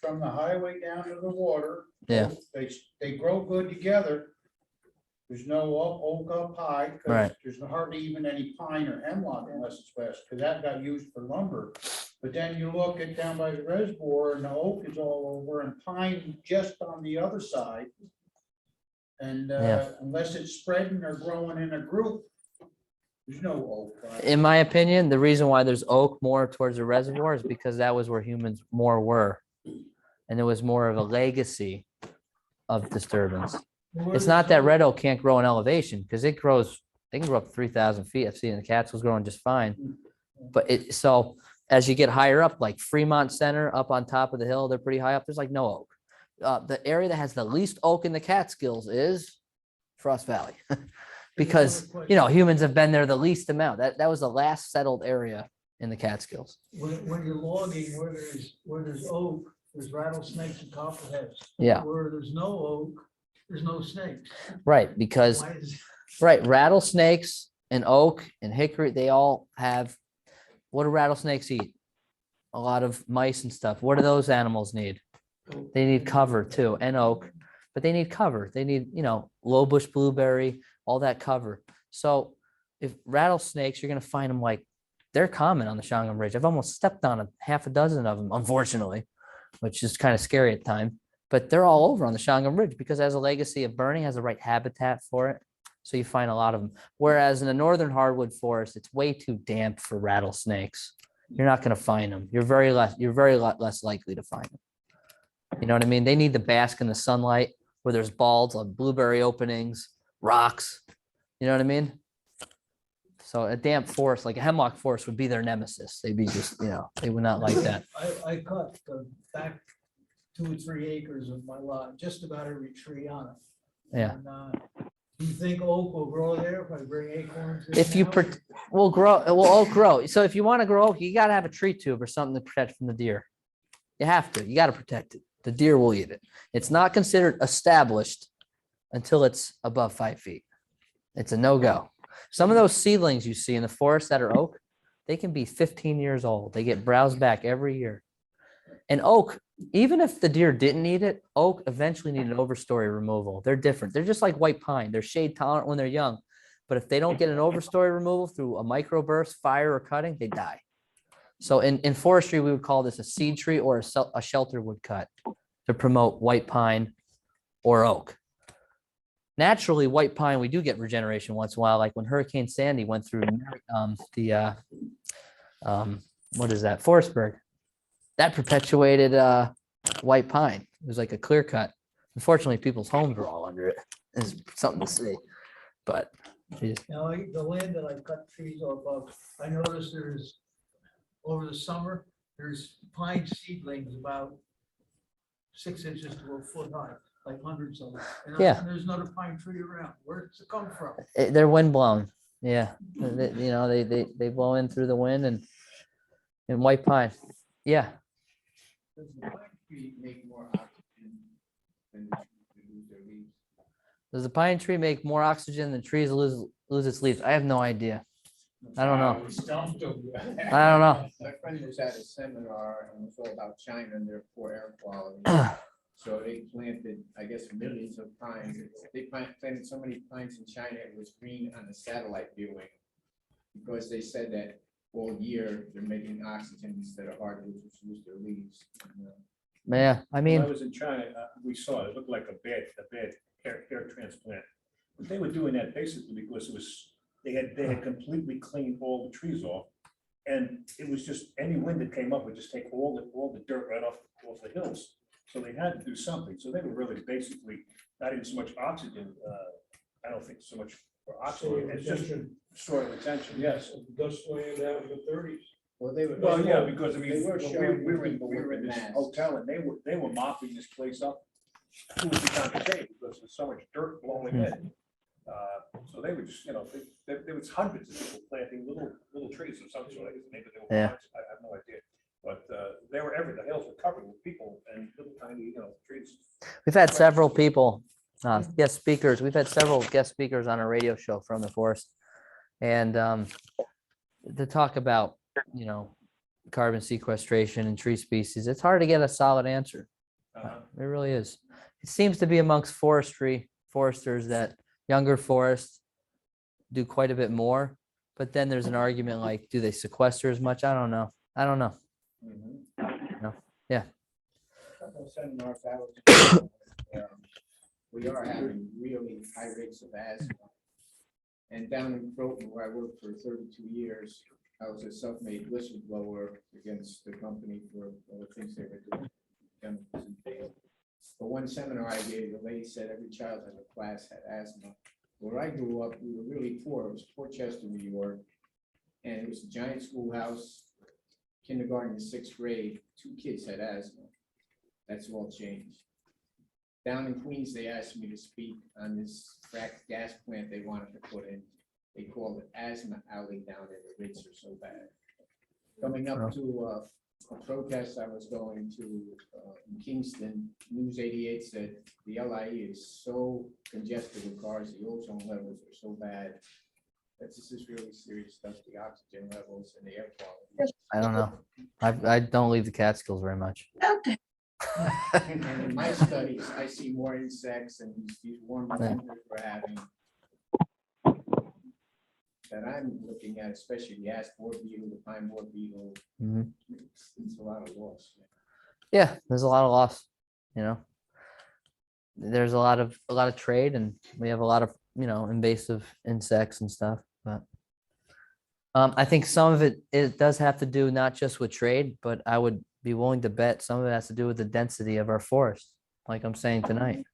from the highway down to the water. Yeah. They grow good together. There's no oak up high, Right. because there's hardly even any pine or hemlock unless it's west, because that got used for lumber. But then you look at down by the reservoir and the oak is all over and pine just on the other side. And Yeah. unless it's spreading or growing in a group, there's no oak. In my opinion, the reason why there's oak more towards the reservoir is because that was where humans more were. And there was more of a legacy of disturbance. It's not that red oak can't grow in elevation, because it grows, they can grow up 3,000 feet. I've seen the Catskills growing just fine. But so as you get higher up, like Fremont Center up on top of the hill, they're pretty high up. There's like no oak. The area that has the least oak in the Catskills is Frost Valley. Because, humans have been there the least amount. That was the last settled area in the Catskills. When you're logging where there's oak, there's rattlesnakes and copperheads. Yeah. Where there's no oak, there's no snakes. Right, because Why is- right, rattlesnakes and oak and hickory, they all have, what do rattlesnakes eat? A lot of mice and stuff. What do those animals need? They need cover too, and oak, but they need cover. They need, low bush blueberry, all that cover. So if rattlesnakes, you're gonna find them they're common on the Shangam Ridge. I've almost stepped on half a dozen of them, unfortunately, which is kind of scary at times. But they're all over on the Shangam Ridge because it has a legacy of burning, has the right habitat for it. So you find a lot of them. Whereas in the northern hardwood forest, it's way too damp for rattlesnakes. You're not going to find them. You're very less likely to find them. You know what I mean? They need the bask in the sunlight where there's balds of blueberry openings, rocks. You know what I mean? So a damp forest, like a hemlock forest, would be their nemesis. They'd be just, they would not like that. I cut the back 2 or 3 acres of my lot, just about every tree on it. Yeah. And, do you think oak will grow there if I bring acorns? in If you now? will oak grow. So if you want to grow oak, you got to have a tree tube or something to protect from the deer. You have to. You got to protect it. The deer will eat it. It's not considered established until it's above 5 feet. It's a no-go. Some of those seedlings you see in the forest that are oak, they can be 15 years old. They get browsed back every year. And oak, even if the deer didn't eat it, oak eventually need an overstory removal. They're different. They're just like white pine. They're shade tolerant when they're young. But if they don't get an overstory removal through a microburst, fire, or cutting, they die. So in forestry, we would call this a seed tree or a shelter wood cut to promote white pine or oak. Naturally, white pine, we do get regeneration once in a while, like when Hurricane Sandy went through what is that, Forestburg. That perpetuated white pine. It was like a clear cut. Unfortunately, people's homes were all under it. It's something to see. But geez. Now, the land that I cut trees off of, I noticed there's, over the summer, there's pine seedlings about 6 inches to a foot high, like hundreds of them. And Yeah. there's not a pine tree around. Where's it come from? They're wind blown. Yeah. They blow in through the wind and white pine. Yeah. Does the pine tree make more oxygen than the trees lose their leaves? Does the pine tree make more oxygen than trees lose its leaves? I have no idea. I don't know. I don't know. My friend was at a seminar and it was all about China and their poor air quality. So they planted, I guess, millions of pines. They planted so many pines in China, it was green on the satellite viewing. Because they said that all year they're making oxygen instead of hardwoods which lose their leaves. Yeah, I When mean, I was in China, we saw it looked like a bad hair transplant. But they were doing that basically because they had completely cleaned all the trees off. And it was just any wind that came up would just take all the dirt right off the hills. So they had to do something. So they were really basically not even so much oxygen. I don't think so much for oxygen. It's just soil retention. Yes. Dust land out in the 30s. Well, they were. Well, yeah, because I mean, They were we showing were people in wearing this masks. hotel and they were mopping this place up. who would be compensated because there's so much dirt blowing in. So they were just, there was hundreds of people planting little trees of some sort, maybe they were Yeah. pines, I have no idea. But they were the hills were covered with people and little tiny, trees. We've had several people, guest speakers. We've had several guest speakers on a radio show from the forest. And to talk about, carbon sequestration and tree species, it's hard to get a solid answer. It really is. It seems to be amongst foresters that younger forests do quite a bit more. But then there's an argument like, do they sequester as much? I don't know. Yeah. We are having really high rates of asthma. And down in Croton, where I worked for 32 years, I was a self-made whistleblower against the company for all the things they were doing. Chemicals and things. But one seminar I gave, the lady said every child in the class had asthma. Where I grew up, we were really poor. It was Portchester, New York. And it was a giant schoolhouse, kindergarten to sixth grade. 2 kids had asthma. That's all changed. Down in Queens, they asked me to speak on this fracked gas plant they wanted to put in. They called it Asthma Alley down there. The rates are so bad. Coming up to a protest I was going to in Kingston, News 88 said the LIE is so congested with cars, the ozone levels are so bad. This is really serious stuff, the oxygen levels and the air quality. I don't know. I don't leave the Catskills very much. Okay. And in my studies, I see more insects and these warm temperatures we're having that I'm looking at, especially the ash borer beetle, the pine borer beetle. Mhm. It's a lot of loss. Yeah, there's a lot of loss, There's a lot of trade, and we have a lot of, invasive insects and stuff, but I think some of it does have to do not just with trade, but I would be willing to bet some of it has to do with the density of our forests, like I'm saying tonight.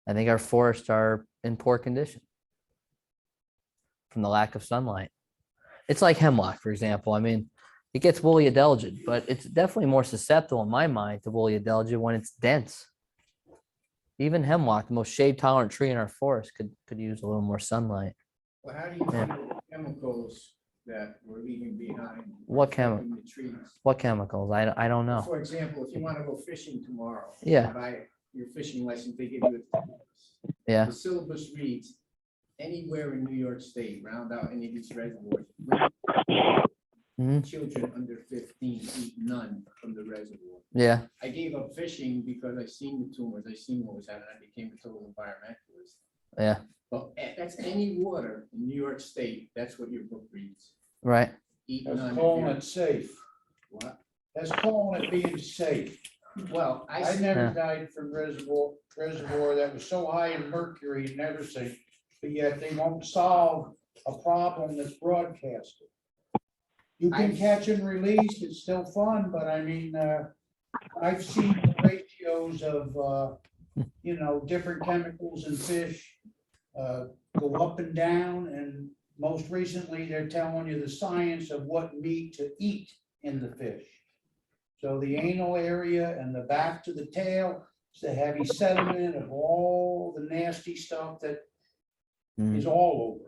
I think our forests are in poor condition from the lack of sunlight. It's like hemlock, for example. I mean, it gets woolly adelgid, but it's definitely more susceptible in my mind to woolly adelgid when it's dense. Even hemlock, the most shade tolerant tree in our forest, could use a little more sunlight. Well, how do you feel the chemicals that we're leaving behind? What affecting the trees? What chemicals? I don't know. For example, if you want to go fishing tomorrow. Yeah. Buy your fishing license, they give you a syllabus. Yeah. The syllabus reads, anywhere in New York State, round out any of these reservoirs, Mhm. children under 15 eat none from the reservoir. Yeah. I gave up fishing because I seen the tumors, I seen what was happening, I became a total environmentalist. Yeah. But that's any water in New York State, that's what your book reads. Right. Eat That's none. calling it safe. What? That's calling it being safe. Well, I never Yeah. died from reservoir that was so high in mercury, you never see, but yet they won't solve a problem that's broadcasted. You can catch and release, it's still fun, but I mean, I've seen the ratios of, different chemicals in fish go up and down, and most recently, they're telling you the science of what meat to eat in the fish. So the anal area and the back to the tail, is the heavy sediment of all the nasty stuff that is all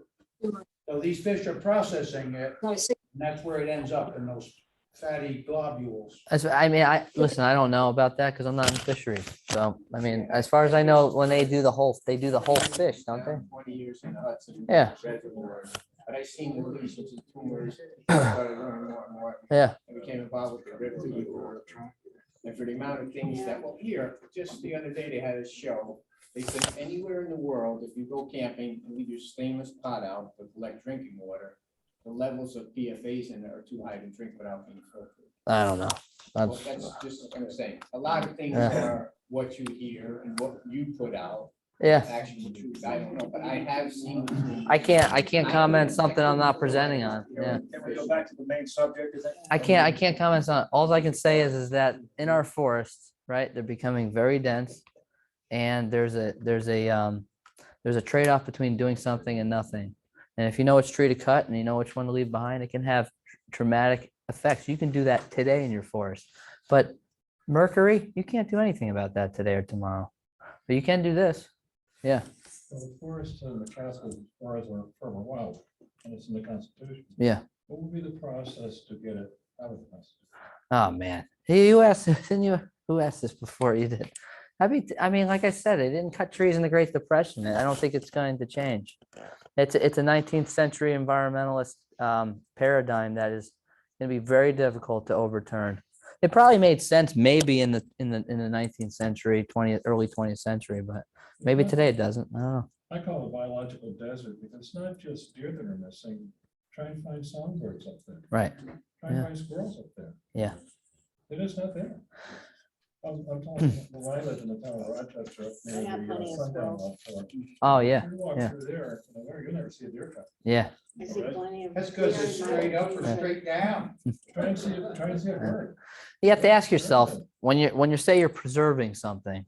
over. So these fish are processing it, No, see, and that's where it ends up in those fatty globules. I listen, I don't know about that because I'm not in fisheries. So, I mean, as far as I know, when they do the whole fish, don't they? 20 years in the Hudson. Yeah. Reservoir. But I seen the lesions and tumors, started learning more and more. Yeah. I became involved with the river. And for the amount of things that, well, here, just the other day, they had a show. They said anywhere in the world, if you go camping and leave your stainless pot out to collect drinking water, the levels of PFAS in there are too high to drink without being filtered. I don't know. Well, that's just what I'm saying. A lot of things are what you hear and what you put out. Yeah. Actual truth, I don't know, but I have seen. I can't comment something I'm not presenting on. Yeah. Can we go back to the main subject? Is that? I can't comment on it. All I can say is that in our forests, right, they're becoming very dense. And there's a trade-off between doing something and nothing. And if you know which tree to cut and you know which one to leave behind, it can have traumatic effects. You can do that today in your forest. But mercury, you can't do anything about that today or tomorrow. But you can do this. Yeah, So the forest and the Catskills, as far as our former wild, and it's in the Constitution. yeah. What would be the process to get it out of the Constitution? Oh, man. Hey, you asked, didn't you? Who asked this before you did? I mean, like I said, they didn't cut trees in the Great Depression. I don't think it's going to change. It's a 19th century environmentalist paradigm that is going to be very difficult to overturn. It probably made sense maybe in the 19th century, early 20th century, but maybe today it doesn't. I don't know. I call it biological desert because it's not just deer that are missing. Try and find songbirds up there. Right. Try and Yeah. find squirrels up there. Yeah. They're just not there. I'm talking, when I lived in the town of Rochester, up near I have the plenty of sundown. squirrels. Oh, yeah. You walk Yeah. through there, you'll never see a deer cut. Yeah. I see plenty of. That's because it's straight up or straight down. Try and see a bird. You have to ask yourself when you say you're preserving something,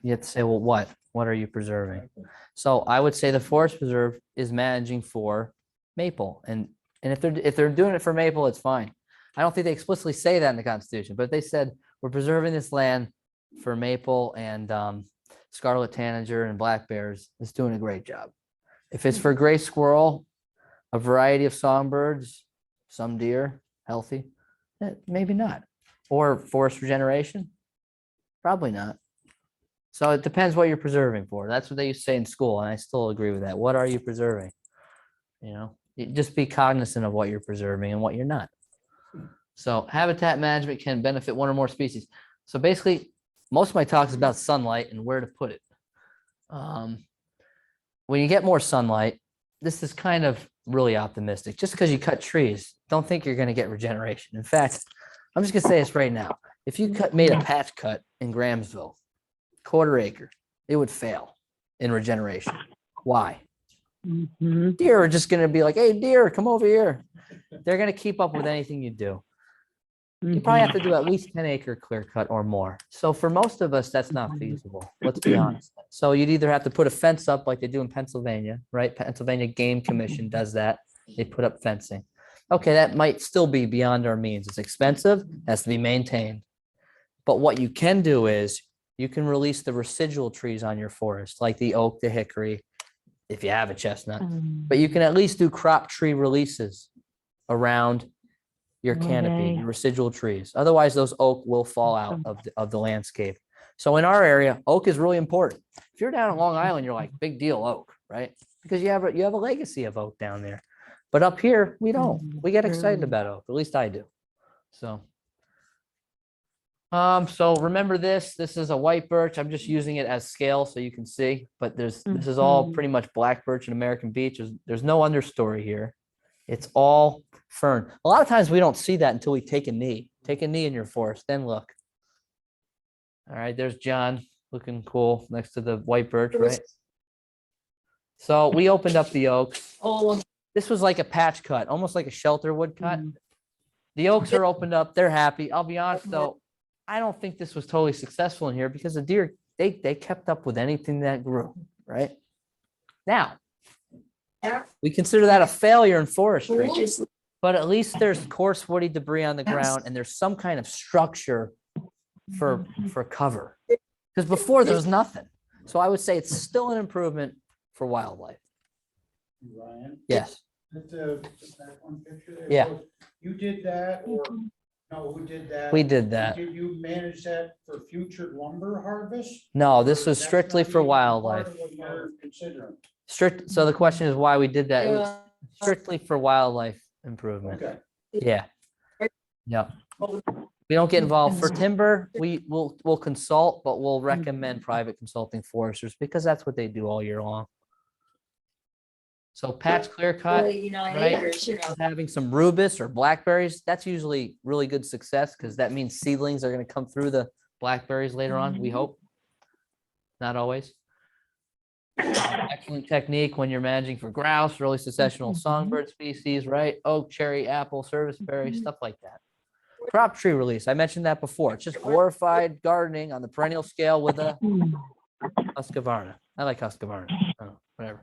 you have to say, well, what are you preserving? So I would say the forest preserve is managing for maple, and if they're doing it for maple, it's fine. I don't think they explicitly say that in the Constitution, but they said we're preserving this land for maple and scarlet tanager and black bears. It's doing a great job. If it's for gray squirrel, a variety of songbirds, some deer, healthy, maybe not. Or forest regeneration, probably not. So it depends what you're preserving for. That's what they used to say in school, and I still agree with that. What are you preserving? Just be cognizant of what you're preserving and what you're not. So habitat management can benefit one or more species. So basically, most of my talk is about sunlight and where to put it. When you get more sunlight, this is kind of really optimistic. Just because you cut trees, don't think you're going to get regeneration. In fact, I'm just going to say this right now. If you made a patch cut in Grahamsville, quarter acre, it would fail in regeneration. Why? Deer are just going to be like, hey, deer, come over here. They're going to keep up with anything you do. You probably have to do at least 10-acre clear cut or more. So for most of us, that's not feasible. Let's be honest. So you'd either have to put a fence up like they do in Pennsylvania, right? Pennsylvania Game Commission does that. They put up fencing. Okay, that might still be beyond our means. It's expensive, has to be maintained. But what you can do is you can release the residual trees on your forest, like the oak, the hickory, if you have a chestnut. But you can at least do crop tree releases around your canopy, your residual trees. Otherwise, those oak will fall out of the landscape. So in our area, oak is really important. If you're down in Long Island, you're like, big deal, oak, right? Because you have a legacy of oak down there. But up here, we don't. We get excited about oak. At least I do. So remember this is a white birch. I'm just using it as scale so you can see, but this is all pretty much black birch and American beech. There's no understory here. It's all fern. A lot of times we don't see that until we take a knee. Take a knee in your forest, then look. All right, there's John looking cool next to the white birch, right? So we opened up the oaks. This was like a patch cut, almost like a shelter wood cut. The oaks are opened up. They're happy. I'll be honest though, I don't think this was totally successful in here because the deer, they kept up with anything that grew, right? Now, we consider that a failure in forestry, but at least there's coarse woody debris on the ground and there's some kind of structure for cover. Because before there was nothing. So I would say it's still an improvement for wildlife. Ryan? Yes. That one picture there? Yeah. So you did that, or no, who did that? We did that. Did you manage that for future lumber harvest? No, this was That's strictly not for even part wildlife. of what you're considering. So the question is why we did that. It was strictly for wildlife improvement. Okay. Yeah. Yep. We don't get involved for timber. We'll consult, but we'll recommend private consulting foresters because that's what they do all year long. So patch clear cut, right? Having some rubus or blackberries, that's usually really good success because that means seedlings are going to come through the blackberries later on, we hope. Not always. Excellent technique when you're managing for grouse, early successional songbird species, right? Oak, cherry, apple, serviceberry, stuff like that. Crop tree release, I mentioned that before. It's just glorified gardening on the perennial scale with a Husqvarna. I like Husqvarna. Oh, whatever.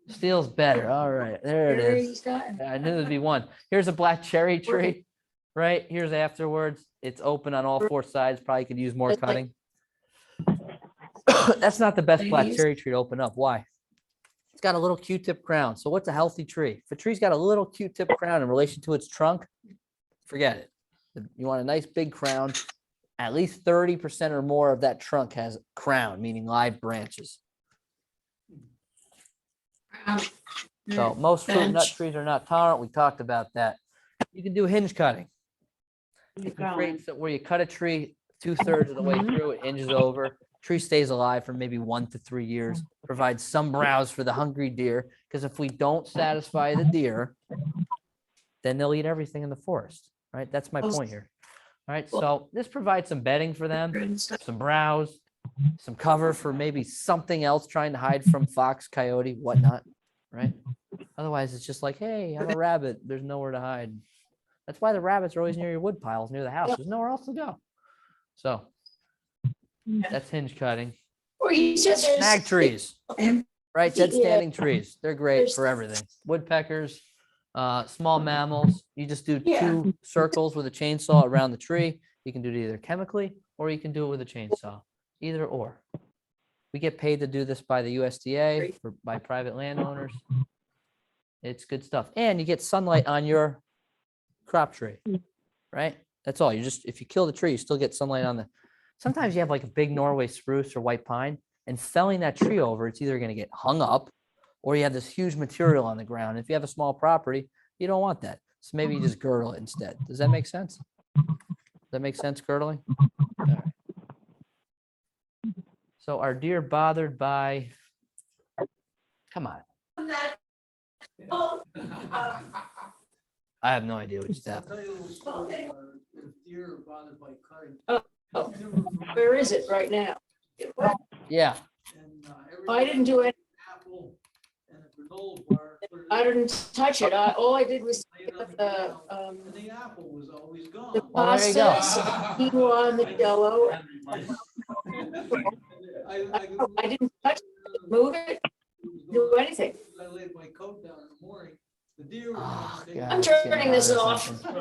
Steel's better. All right, there it is. I knew there'd be one. Here's a black cherry tree, right? Here's afterwards. It's open on all four sides. Probably could use more cutting. That's not the best black Ladies. cherry tree to open up. Why? It's got a little Q-tip crown. So what's a healthy tree? If a tree's got a little Q-tip crown in relation to its trunk, forget it. You want a nice big crown. At least 30% or more of that trunk has crown, meaning live branches. So most fruit and nut Bench. trees are not tolerant. We talked about that. You can do hinge cutting. You can create where you cut a tree 2/3 of the way through, it hinges over. Tree stays alive for maybe 1 to 3 years, provides some browse for the hungry deer. Because if we don't satisfy the deer, then they'll eat everything in the forest, right? That's my point here. All right, so this provides some bedding for them, some browse, some cover for maybe something else trying to hide from fox, coyote, whatnot, right? Otherwise, it's just like, hey, I'm a rabbit. There's nowhere to hide. That's why the rabbits are always near your wood piles, near the house. There's nowhere else to go. So that's hinge cutting. Or you just. Snag trees, right? Dead Yeah. standing trees. They're great There's- for everything. Woodpeckers, small mammals. You just do Yeah. 2 circles with a chainsaw around the tree. You can do it either chemically or you can do it with a chainsaw. Either or. We get paid to do this by the USDA or by private landowners. It's good stuff. And you get sunlight on your crop tree, right? That's all. You just, if you kill the tree, you still get sunlight on the, sometimes you have like a big Norway spruce or white pine, and felling that tree over, it's either going to get hung up or you have this huge material on the ground. If you have a small property, you don't want that. So maybe you just girdle it instead. Does that make sense? Does that make sense, girdling? All right. So are deer bothered by, come on. I have no idea what just I'll happened. tell you a little story. If deer are bothered by cutting. Oh, where is it right now? Yeah. And, I didn't do it. Apple and a granola bar. put it I in, didn't touch it. All I did was lay it on the the, ground, And the apple was always gone. the Well, there you go. pasta, quinoa, and the jello. I didn't touch it, move it, do anything. I laid my coat down in the morning, the deer were. Oh, coming to God, I'm it's getting turning this hot or off. something.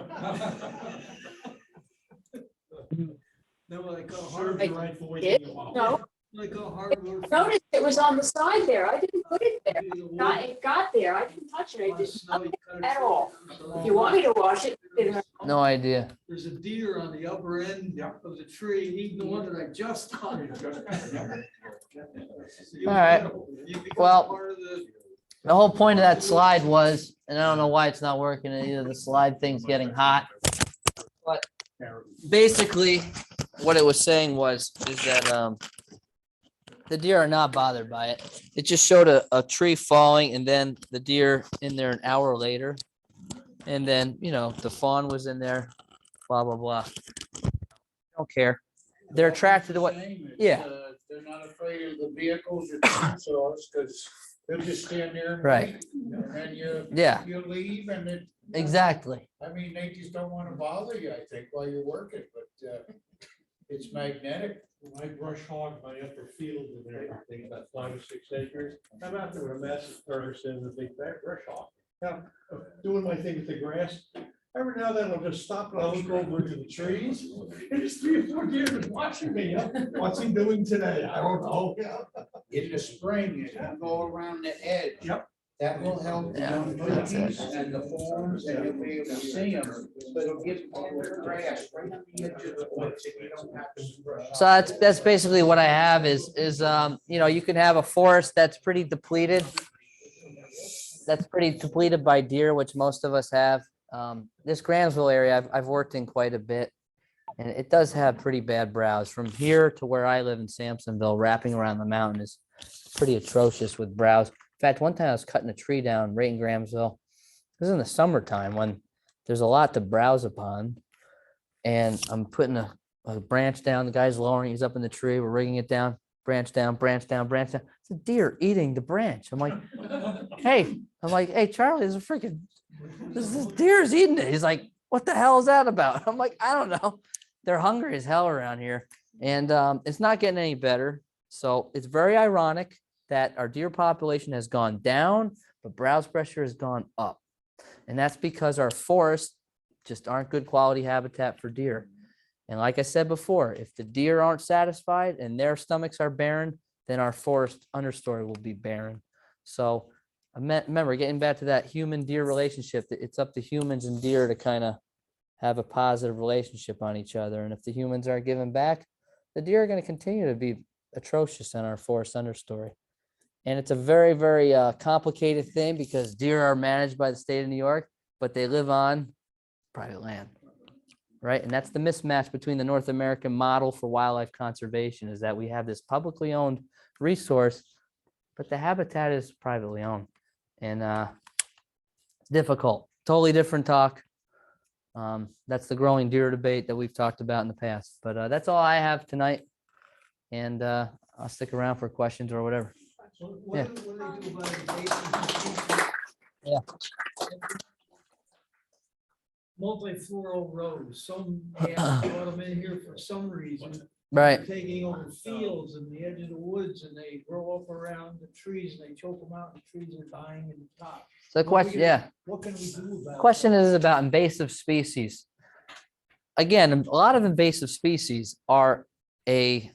Then when I cut Serves hardwood, you right for Did? waking you up. No, when I cut hardwood. notice it was on the side there. I didn't put it there. Got It got there. I didn't touch it. I didn't. at all. If If you want me to wash it, it- No idea. There's a deer on the upper end of the tree eating the one that I just cut. All right. Well, the whole point of that slide was, and I don't know why it's not working, either the slide thing's getting hot. But basically, what it was saying was, is that the deer are not bothered by it. It just showed a tree falling and then the deer in there an hour later. And then, you know, the fawn was in there, blah, blah, blah. Don't care. They're attracted to what, yeah. They're not afraid of the vehicles or chainsaws, because they'll just stand there. And Right. wait, and then Yeah. you leave and it. Exactly. I mean, they just don't want to bother you, I think, while you're working, but it's magnetic. I brush hog my upper field and everything, about 5 or 6 acres. I'm out there with a massive person, a big fat brush hog. Now, doing my thing with the grass. Every now and then I'll just stop and I'll look over to the trees. And there's 3 or 4 deer just watching me. What's he doing today? I don't know. In the spring, you can go around the edge. Yep. That will help the Yeah, young that's it. monkeys and the fawns, and you'll be able to see them, but it'll give them the grass right on the edge of the woods, and you don't have to brush. So that's basically what I have is you know, you can have a forest that's pretty depleted. That's pretty depleted by deer, which most of us have. This Grahamsville area, I've worked in quite a bit, and it does have pretty bad browse. From here to where I live in Sampsonville, wrapping around the mountain is pretty atrocious with browse. In fact, one time I was cutting a tree down right in Grahamsville. This is in the summertime when there's a lot to browse upon, and I'm putting a branch down. The guy's lowering, he's up in the tree. We're rigging it down. Branch down, branch down, branch down. It's a deer eating the branch. I'm like, hey, Charlie, this deer is eating it. He's like, what the hell is that about? I'm like, I don't know. They're hungry as hell around here. And it's not getting any better. So it's very ironic that our deer population has gone down, but browse pressure has gone up. And that's because our forests just aren't good quality habitat for deer. And like I said before, if the deer aren't satisfied and their stomachs are barren, then our forest understory will be barren. So remember, getting back to that human deer relationship, it's up to humans and deer to kind of have a positive relationship on each other. And if the humans aren't giving back, the deer are going to continue to be atrocious in our forest understory. And it's a very, very complicated thing because deer are managed by the state of New York, but they live on private land, right? And that's the mismatch between the North American model for wildlife conservation, is that we have this publicly owned resource, but the habitat is privately owned. And it's difficult, totally different talk. That's the growing deer debate that we've talked about in the past, but that's all I have tonight. And I'll stick around for questions or whatever. What Yeah. do they do about invasive? Yeah. Multifloral rows, some have brought them in here for some reason. Right. Taking over fields and the edge of the woods, and they grow up around the trees and they choke them out, and the trees are dying in the top. So the question, yeah. What can we do about it? Question is about invasive species. Again, a lot of invasive species are a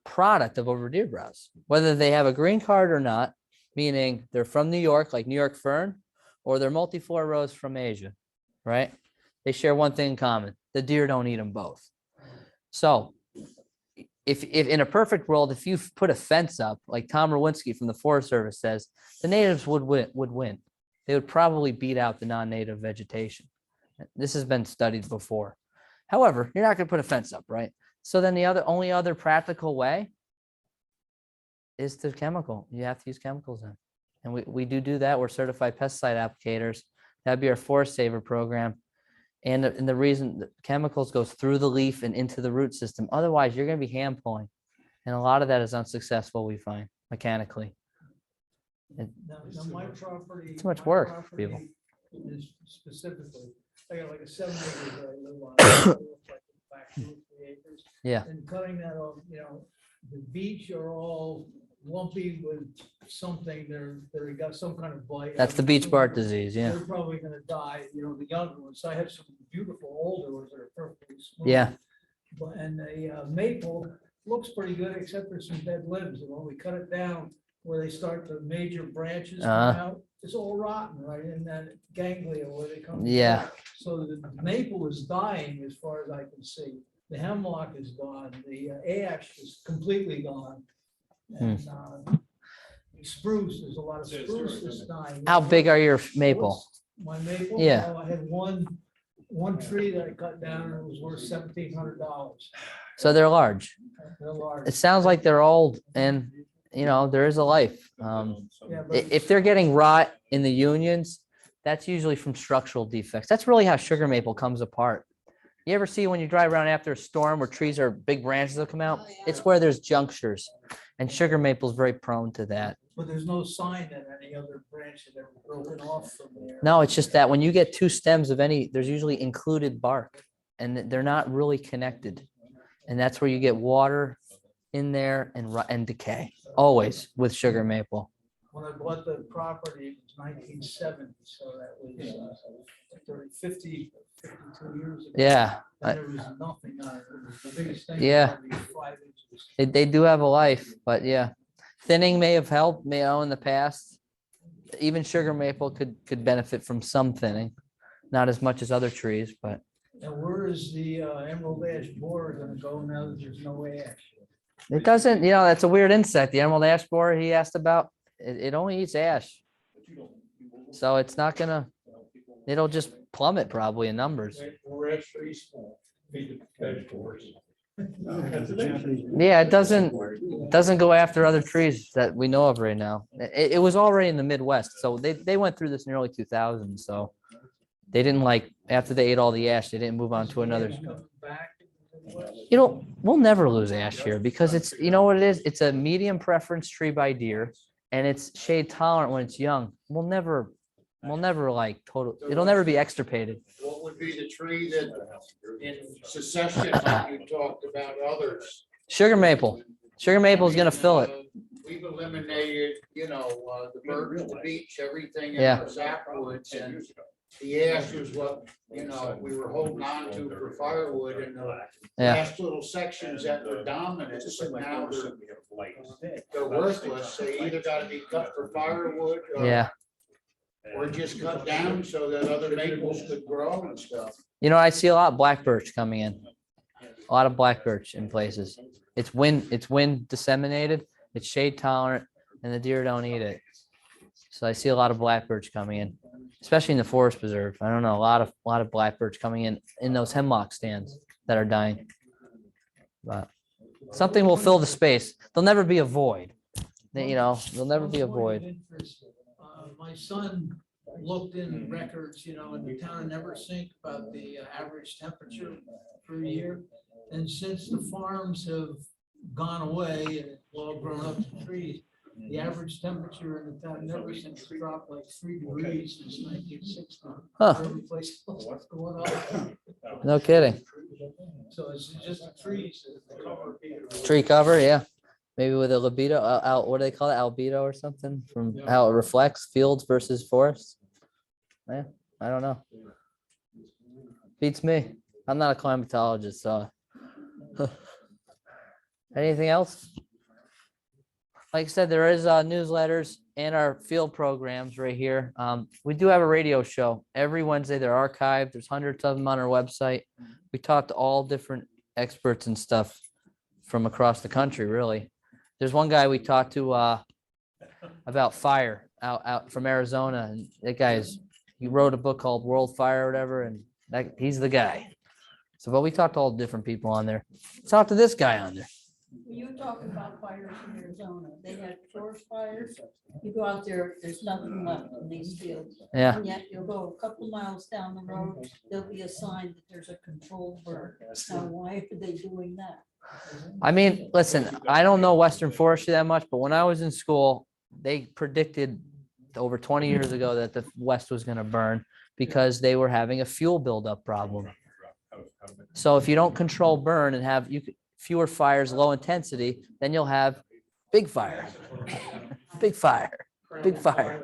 product of over deer browse, whether they have a green card or not, meaning they're from New York, like New York fern, or they're multiflora rose from Asia, right? They share one thing in common: the deer don't eat them both. So if in a perfect world, if you put a fence up, like Tom Rowinski from the Forest Service says, the natives would win. They would probably beat out the non-native vegetation. This has been studied before. However, you're not going to put a fence up, right? So then the only other practical way is to chemical. You have to use chemicals in. And we do that. We're certified pesticide applicators. That'd be our Forest Saver program. And the reason that chemicals goes through the leaf and into the root system. Otherwise, you're going to be hand pulling. And a lot of that is unsuccessful, we find, mechanically. Now my property. Too much my work for property people. Is specifically, I got like a 7 acres that I live on. It looks like it's back 2 or 3 acres. Yeah. And cutting that off, the beech are all lumpy with something, they're got some kind of bite. That's the beech bark disease, yeah. They're probably gonna die, the younger ones. I have some beautiful older ones that are perfectly smooth. Yeah. But, and the maple looks pretty good, except for some dead limbs, and when we cut it down, where they start the major branches come out, it's all rotten, right, in that ganglia where they come. Yeah. together. So the maple is dying as far as I can see. The hemlock is gone, the ash is completely gone. And spruce, there's a lot of spruce that's dying. How big are your maple? My maple? Yeah. Well, I had one tree that I cut down and it was worth $1,700. So they're large. They're large. It sounds like they're old, and there is a life. Yeah, but If they're getting rot in the unions, that's usually from structural defects. That's really how sugar maple comes apart. You ever see when you drive around after a storm where trees are big branches that come out? It's where there's junctures, and sugar maple is very prone to that. But there's no sign that any other branches are broken off from there. No, it's just that when you get two stems of any, there's usually included bark, and they're not really connected. And that's where you get water in there and decay, always with sugar maple. When I bought the property, it was 1970, so that was 52 years ago. Yeah. And there was nothing on it. It was the biggest thing. Yeah. probably 5 inches. They do have a life, but yeah, thinning may have helped, in the past. Even sugar maple could benefit from some thinning, not as much as other trees, but And where is the emerald ash borer gonna go now that there's no ash? it doesn't, that's a weird insect. The emerald ash borer he asked about, it only eats ash. So it's not gonna, it'll just plummet probably in numbers. We're actually small. Feed the vegetables. Yeah, it doesn't go after other trees that we know of right now. It was already in the Midwest, so they went through this in the early 2000s. So they didn't after they ate all the ash, they didn't move on to another. We'll never lose ash here because it's, what it is? It's a medium preference tree by deer, and it's shade tolerant when it's young. We'll never it'll never be extirpated. What would be the tree that in succession, like you talked about others? Sugar maple. Sugar maple is gonna fill it. We've eliminated, the birds, the beach, everything in Yeah. our sapwoods, and the ash was what, you know, we were holding on to for firewood, and the Yeah, last little sections that were dominant, so now they're worthless. They either gotta be cut for firewood yeah. or just cut down so that other maples could grow and stuff. You know, I see a lot of black birch coming in. A lot of black birch in places. It's wind disseminated, it's shade tolerant, and the deer don't eat it. So I see a lot of black birch coming in, especially in the forest preserve. I don't know, a lot of black birch coming in those hemlock stands that are dying. But something will fill the space. There'll never be a void. You know, there'll never be a void. My son looked in records, you know, in the town of Neversink about the average temperature per year. And since the farms have gone away and all grown up to trees, the average temperature in the town of Neversink has dropped like 3 degrees since 1960. Huh. Every place else is going on. No kidding. So it's just the trees that cover. Tree cover, yeah. Maybe with a libido, what do they call it? Albedo or something from how it reflects fields versus forests. Yeah, I don't know. Beats me. I'm not a climatologist, so. Anything else? Like I said, there is newsletters and our field programs right here. We do have a radio show every Wednesday. They're archived. There's hundreds of them on our website. We talk to all different experts and stuff from across the country, really. There's one guy we talked to about fire out from Arizona, and that he wrote a book called World Fire or whatever, and he's the guy. So, but we talked to all different people on there. Talk to this guy on there. You talk about fires in Arizona. They had forest fires. You go out there, there's nothing left in these fields. Yeah. And yet you'll go a couple miles down the road, there'll be a sign that there's a controlled burn. Now, why are they doing that? I mean, listen, I don't know Western forestry that much, but when I was in school, they predicted over 20 years ago that the West was going to burn because they were having a fuel buildup problem. So if you don't control burn and have fewer fires, low intensity, then you'll have big fire, big fire, big fire.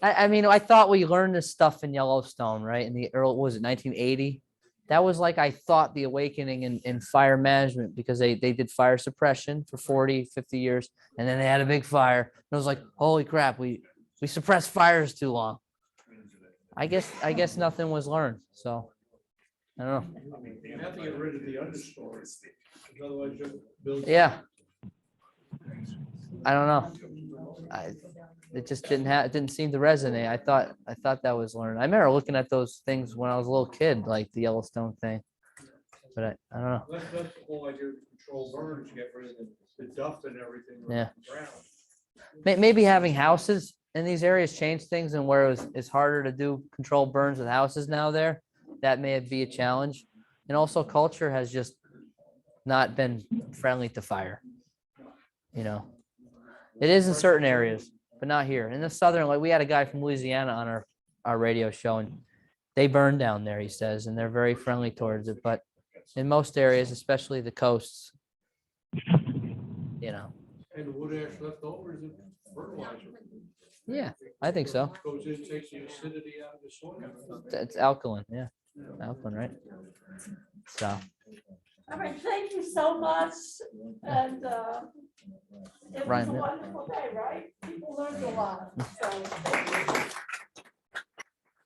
I mean, I thought we learned this stuff in Yellowstone, right? In the early, what was it, 1980? That was like, I thought, the awakening in fire management, because they did fire suppression for 40, 50 years. And then they had a big fire. And it was like, holy crap, we suppressed fires too long. I guess nothing was learned. So I don't know. You have to get rid of the understory. Otherwise you'll build. Yeah. I don't know. It just didn't seem to resonate. I thought that was learned. I remember looking at those things when I was a little kid, like the Yellowstone thing. But I don't know. That's the whole idea of control burns, you get rid of the duff and everything. Yeah. around. Maybe having houses in these areas changed things, and where it's harder to do controlled burns with houses now there, that may be a challenge. And also culture has just not been friendly to fire. You know, it is in certain areas, but not here. In the southern, like we had a guy from Louisiana on our radio show, and they burn down there, he says, and they're very friendly towards it. But in most areas, especially the coasts, you know. And wood ash left over is a fertilizer. Yeah, I think so. Goes in, takes the acidity out of the soil. It's alkaline, yeah, alkaline, right? So. All right, thank you so much. And it was Ryan, a yeah. wonderful day, right? People learned a lot. So.